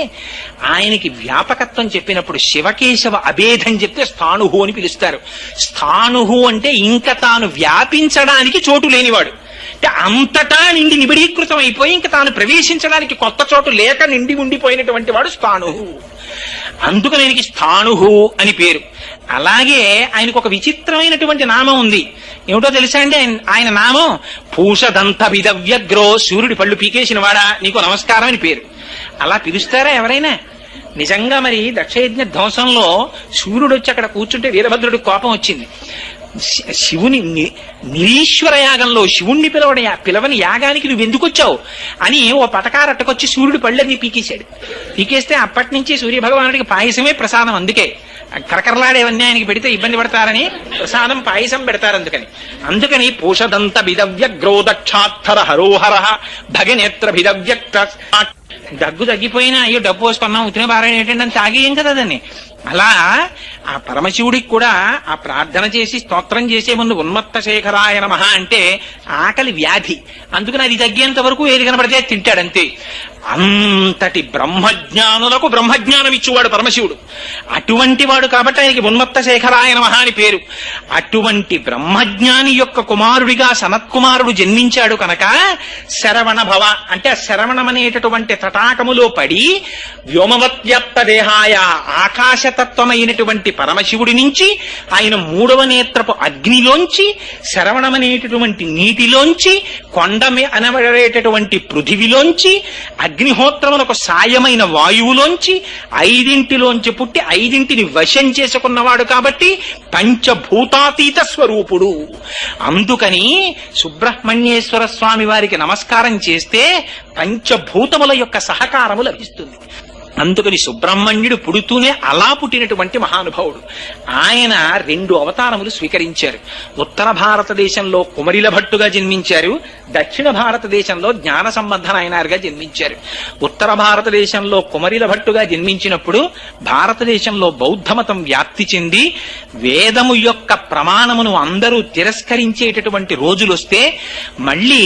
ఆయనకి వ్యాపకత్వం చెప్పినప్పుడు శివకేశవ అభేదం చెప్తే స్థాణువు అని పిలుస్తారు. స్థాణువు అంటే ఇంకా తాను వ్యాపించడానికి చోటు లేనివాడు. అంటే అంతటా నిండి నిబిడీకృతం అయిపోయి ఇంకా తాను ప్రవేశించడానికి కొత్త చోటు లేక నిండి ఉండిపోయినటువంటి వాడు స్థాణువు. అందుకని ఆయనకి స్థాణువు అని పేరు. అలాగే ఆయనకు ఒక విచిత్రమైనటువంటి నామం ఉంది. ఏమిటో తెలుసా అండి? ఆయన నామం పూషదంత విదవ్యగ్రో, సూర్యుడి పళ్ళు పీకేసిన వాడా నీకు నమస్కారం అని పేరు. అలా పిలుస్తారా ఎవరైనా? నిజంగా మరి దక్షయజ్ఞ ధ్వంసంలో సూర్యుడు వచ్చి అక్కడ కూర్చుంటే వీరభద్రుడికి కోపం వచ్చింది. శివుని నిరీశ్వర యాగంలో శివుణ్ణి పిలవని యాగానికి నువ్వు ఎందుకు వచ్చావు అని ఓ పటకారట్టకొచ్చి సూర్యుడు పళ్ళని పీకేశాడు. పీకేస్తే అప్పటి నుంచి సూర్యభగవానుడికి పాయసమే ప్రసాదం. అందుకే కరకరలాడేవన్నీ ఆయనకి పెడితే ఇబ్బంది పడతారని ప్రసాదం పాయసం పెడతారు. అందుకని పూషదంత భిదవ్యగ్రో దక్షాత్తర హరోహర భగనేత్ర భిదవ్యక్త. దగ్గు తగ్గిపోయినా అయ్యో డబ్బు పోసుకున్నాం ఉత్తిన బారాయణ ఏంటంటే అని తాగేయం కదా దాన్ని. అలా ఆ పరమశివుడికి కూడా ఆ ప్రార్థన చేసి స్తోత్రం చేసే ముందు ఉన్మత్త శేఖరాయ నమః అంటే ఆకలి వ్యాధి, అందుకని అది తగ్గేంత వరకు ఏది కనబడితే తింటాడంతే. అంతటి బ్రహ్మజ్ఞానులకు బ్రహ్మజ్ఞానం ఇచ్చేవాడు పరమశివుడు. అటువంటి వాడు కాబట్టి ఆయనకి ఉన్మత్త శేఖరాయ నమః అని పేరు. అటువంటి బ్రహ్మజ్ఞాని యొక్క కుమారుడిగా సనత్కుమారుడు జన్మించాడు కనుక శరవణ భవ అంటే ఆ శరవణం అనేటటువంటి తటాకములో పడి వ్యోమవత్వ్యాప్త దేహాయ ఆకాశతత్వమైనటువంటి పరమశివుడి నుంచి ఆయన మూడవ నేత్రపు అగ్నిలోంచి శరవణమనేటటువంటి నీటిలోంచి కొండ అనబడేటటువంటి పృథివిలోంచి అగ్నిహోత్రములకు సాయమైన వాయువులోంచి ఐదింటిలోంచి పుట్టి ఐదింటిని వశం చేసుకున్నవాడు కాబట్టి పంచభూతాతీత స్వరూపుడు. అందుకని సుబ్రహ్మణ్యేశ్వర స్వామి వారికి నమస్కారం చేస్తే పంచభూతముల యొక్క సహకారము లభిస్తుంది. అందుకని సుబ్రహ్మణ్యుడు పుడుతూనే అలా పుట్టినటువంటి మహానుభావుడు. ఆయన 2 అవతారములు స్వీకరించారు. ఉత్తర భారతదేశంలో కుమరిల భట్టుగా జన్మించారు, దక్షిణ భారతదేశంలో జ్ఞాన సంబంధ నాయనారుగా జన్మించారు. ఉత్తర భారతదేశంలో కుమరిల భట్టుగా జన్మించినప్పుడు భారతదేశంలో బౌద్ధమతం వ్యాప్తి చెంది వేదము యొక్క ప్రమాణమును అందరూ తిరస్కరించేటటువంటి రోజులొస్తే మళ్ళీ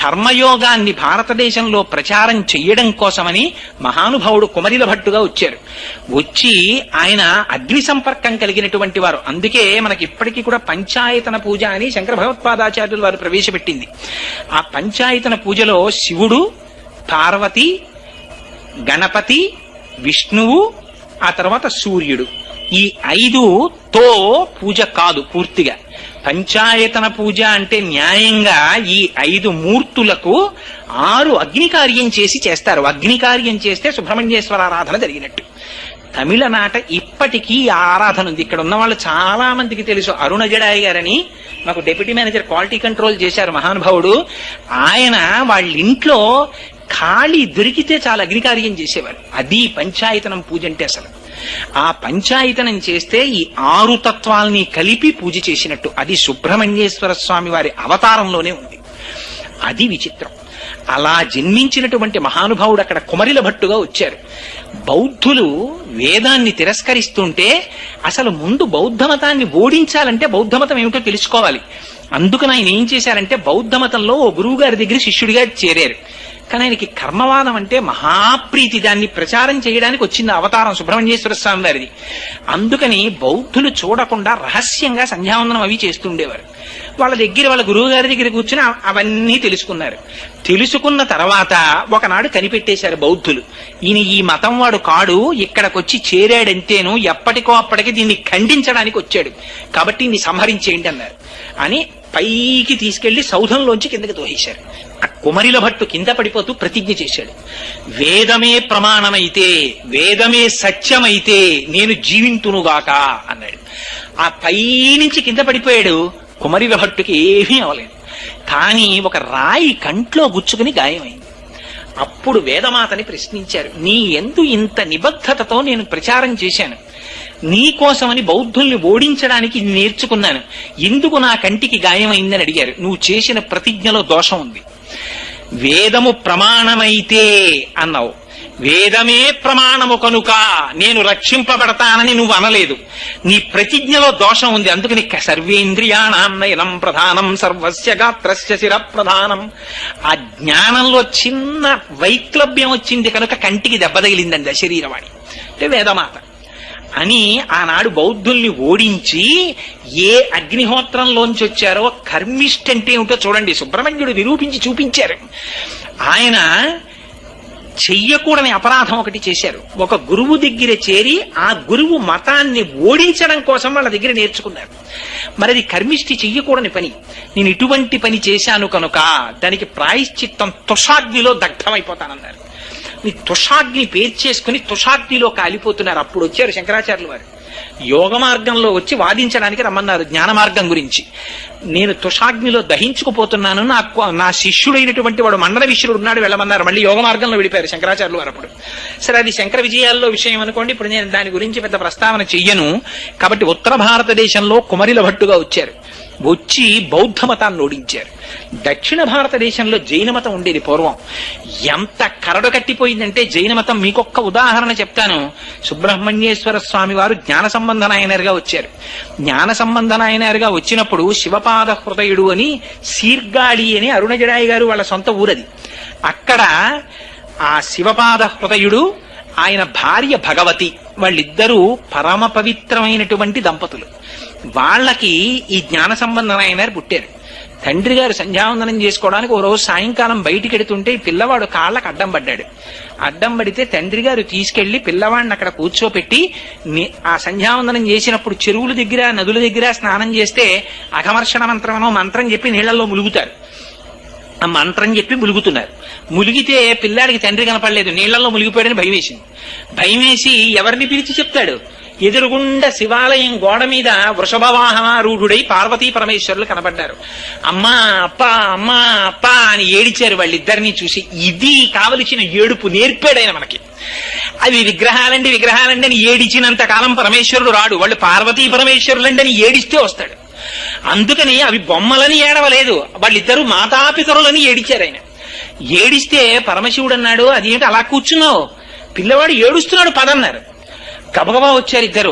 కర్మయోగాన్ని భారతదేశంలో ప్రచారం చెయ్యడం కోసమని మహానుభావుడు కుమరిల భట్టుగా వచ్చారు. వచ్చి ఆయన అగ్ని సంపర్కం కలిగినటువంటి వారు. అందుకే మనకి ఇప్పటికీ కూడా పంచాయతన పూజ అని శంకర భగవత్పాదాచార్యులు వారు ప్రవేశపెట్టింది. ఆ పంచాయతన పూజలో శివుడు, పార్వతి, గణపతి, విష్ణువు, ఆ తర్వాత సూర్యుడు, ఈ 5తో పూజ కాదు పూర్తిగా. పంచాయతన పూజ అంటే న్యాయంగా ఈ 5 మూర్తులకు 6 అగ్నికార్యం చేసి చేస్తారు. అగ్నికార్యం చేస్తే సుబ్రహ్మణ్యేశ్వర ఆరాధన జరిగినట్టు. తమిళనాట ఇప్పటికీ ఆ ఆరాధన ఉంది. ఇక్కడ ఉన్న వాళ్ళు చాలా మందికి తెలుసు. అరుణ జడాయి గారని మాకు డెప్యూటీ మేనేజర్ క్వాలిటీ కంట్రోల్ చేశారు మహానుభావుడు. ఆయన వాళ్ళ ఇంట్లో ఖాళీ దొరికితే చాలా అగ్నికార్యం చేసేవారు. అది పంచాయతనం పూజ అంటే. అసలు ఆ పంచాయతనం చేస్తే ఈ 6 తత్వాల్ని కలిపి పూజ చేసినట్టు. అది సుబ్రహ్మణ్యేశ్వర స్వామి వారి అవతారంలోనే ఉంది. అది విచిత్రం. అలా జన్మించినటువంటి మహానుభావుడు అక్కడ కుమరిల భట్టుగా వచ్చారు. బౌద్ధులు వేదాన్ని తిరస్కరిస్తుంటే అసలు ముందు బౌద్ధమతాన్ని ఓడించాలంటే బౌద్ధమతం ఏమిటో తెలుసుకోవాలి. అందుకని ఆయన ఏం చేశారంటే బౌద్ధమతంలో ఓ గురువు గారి దగ్గర శిష్యుడిగా చేరారు. కానీ ఆయనకి కర్మవాదం అంటే మహాప్రీతి. దాన్ని ప్రచారం చేయడానికి వచ్చింది అవతారం సుబ్రహ్మణ్యేశ్వర స్వామి వారిది. అందుకని బౌద్ధులు చూడకుండా రహస్యంగా సంధ్యావందనం అవి చేస్తుండేవారు. వాళ్ళ గురువు గారి దగ్గర కూర్చుని అవన్నీ తెలుసుకున్నారు. తెలుసుకున్న తర్వాత ఒకనాడు కనిపెట్టేశారు బౌద్ధులు, ఈయన ఈ మతం వాడు కాడు, ఇక్కడికొచ్చి చేరాడంతేను, ఎప్పటికో అప్పటికి దీన్ని ఖండించడానికి వచ్చాడు, కాబట్టి ఈయన్ని సంహరించేయండి అన్నారు. అని పైకి తీసుకెళ్లి సౌధంలోంచి కిందకి తోసేశారు. ఆ కుమరిల భట్టు కింద పడిపోతూ ప్రతిజ్ఞ చేశాడు, వేదమే ప్రమాణమైతే, వేదమే సత్యమైతే నేను జీవింతునుగాక అన్నాడు. ఆ పైనుంచి కింద పడిపోయాడు. కుమరిల భట్టుకి ఏమీ అవలేదు. కానీ ఒక రాయి కంట్లో గుచ్చుకుని గాయమైంది. అప్పుడు వేదమాతని ప్రశ్నించారు, నీ యందు ఇంత నిబద్ధతతో నేను ప్రచారం చేశాను, నీ కోసమని బౌద్ధుల్ని ఓడించడానికి నేర్చుకున్నాను, ఎందుకు నా కంటికి గాయమైందని అడిగారు. నువ్వు చేసిన ప్రతిజ్ఞలో దోషం ఉంది. వేదము ప్రమాణమైతే అన్నావు, వేదమే ప్రమాణము కనుక నేను రక్షింపబడతానని నువ్వు అనలేదు. నీ ప్రతిజ్ఞలో దోషం ఉంది. అందుకని సర్వేంద్రియాణం నయనం ప్రధానం సర్వస్య గాత్రస్య శిర ప్రధానం. ఆ జ్ఞానంలో చిన్న వైక్లభ్యం వచ్చింది కనుక కంటికి దెబ్బ తగిలిందండి ఆ శరీరవాణి అంటే వేదమాత అని. ఆనాడు బౌద్ధుల్ని ఓడించి ఏ అగ్నిహోత్రంలోంచి వచ్చారో కర్మిష్ఠ అంటే ఏమిటో చూడండి సుబ్రహ్మణ్యుడు నిరూపించి చూపించారు. ఆయన చెయ్యకూడని అపరాధం ఒకటి చేశారు. ఒక గురువు దగ్గర చేరి ఆ గురువు మతాన్ని ఓడించడం కోసం వాళ్ళ దగ్గర నేర్చుకున్నారు. మరి అది కర్మిష్టి చెయ్యకూడని పని. నేను ఇటువంటి పని చేశాను కనుక దానికి ప్రాయశ్చిత్తం తుషాగ్నిలో దగ్ధమైపోతానన్నారు. తుషాగ్ని పేర్చేసుకుని తుషాగ్నిలో కాలిపోతున్నారు. అప్పుడు వచ్చారు శంకరాచార్యులు వారు. యోగ మార్గంలో వచ్చి వాదించడానికి రమ్మన్నారు జ్ఞాన మార్గం గురించి. నేను తుషాగ్నిలో దహించుకుపోతున్నాను, నా శిష్యుడైనటువంటి వాడు మండల విశ్రుడు ఉన్నాడు, వెళ్ళమన్నారు. మళ్ళీ యోగ మార్గంలో విడిపారు శంకరాచార్యులు వారు అప్పుడు. సరే, అది శంకర విజయాల్లో విషయం అనుకోండి, ఇప్పుడు నేను దాని గురించి పెద్ద ప్రస్తావన చెయ్యను. కాబట్టి ఉత్తర భారతదేశంలో కుమరిల భట్టుగా వచ్చారు, వచ్చి బౌద్ధ మతాన్ని ఓడించారు. దక్షిణ భారతదేశంలో జైన మతం ఉండేది పూర్వం. ఎంత కరడు కట్టిపోయిందంటే జైన మతం, మీకొక్క ఉదాహరణ చెప్తాను. సుబ్రహ్మణ్యేశ్వర స్వామి వారు జ్ఞాన సంబంధ నాయనరుగా వచ్చారు. జ్ఞాన సంబంధ నాయనరుగా వచ్చినప్పుడు శివపాద హృదయుడు అని సీర్గాళి అని అరుణజడాయి గారు వాళ్ళ సొంత ఊరది. అక్కడ ఆ శివపాద హృదయుడు, ఆయన భార్య భగవతి, వాళ్ళిద్దరూ పరమ పవిత్రమైనటువంటి దంపతులు. వాళ్ళకి ఈ జ్ఞాన సంబంధం ఆయన పుట్టారు. తండ్రి గారు సంధ్యావందనం చేసుకోవడానికి ఓ రోజు సాయంకాలం బయటికి ఎడుతుంటే ఈ పిల్లవాడు కాళ్ళకు అడ్డం పడ్డాడు. అడ్డం పడితే తండ్రి గారు తీసుకెళ్లి పిల్లవాడిని అక్కడ కూర్చోపెట్టి, ఆ సంధ్యావందనం చేసినప్పుడు చెరువుల దగ్గర నదుల దగ్గర స్నానం చేస్తే అఘమర్షణ మంత్రమనో మంత్రం చెప్పి నీళ్లలో ములుగుతారు. ఆ మంత్రం చెప్పి ములుగుతున్నారు. ములిగితే పిల్లాడికి తండ్రి కనపడలేదు, నీళ్లలో ములిగిపోయాడని భయం వేసింది. భయం వేసి ఎవరిని పిలిచి చెప్తాడు? ఎదురుగుండా శివాలయం గోడ మీద వృషభవాహనారూఢుడై పార్వతీ పరమేశ్వరులు కనబడ్డారు. అమ్మా అప్పా అమ్మా అప్పా అని ఏడిచారు వాళ్ళిద్దరినీ చూసి. ఇది కావలసిన ఏడుపు నేర్పాడైన మనకి. అవి విగ్రహాలండి అని ఏడిచినంత కాలం పరమేశ్వరుడు రాడు, వాళ్ళు పార్వతీ పరమేశ్వరులండి అని ఏడిస్తే వస్తాడు. అందుకని అవి బొమ్మలని ఏడవలేదు, వాళ్ళిద్దరూ మాతాపితరులని ఏడిచారు. ఆయన ఏడిస్తే పరమశివుడు అన్నాడు, అదేమిటి అలా కూర్చున్నావు, పిల్లవాడు ఏడుస్తున్నాడు పదన్నారు. గబగబా వచ్చారు ఇద్దరు.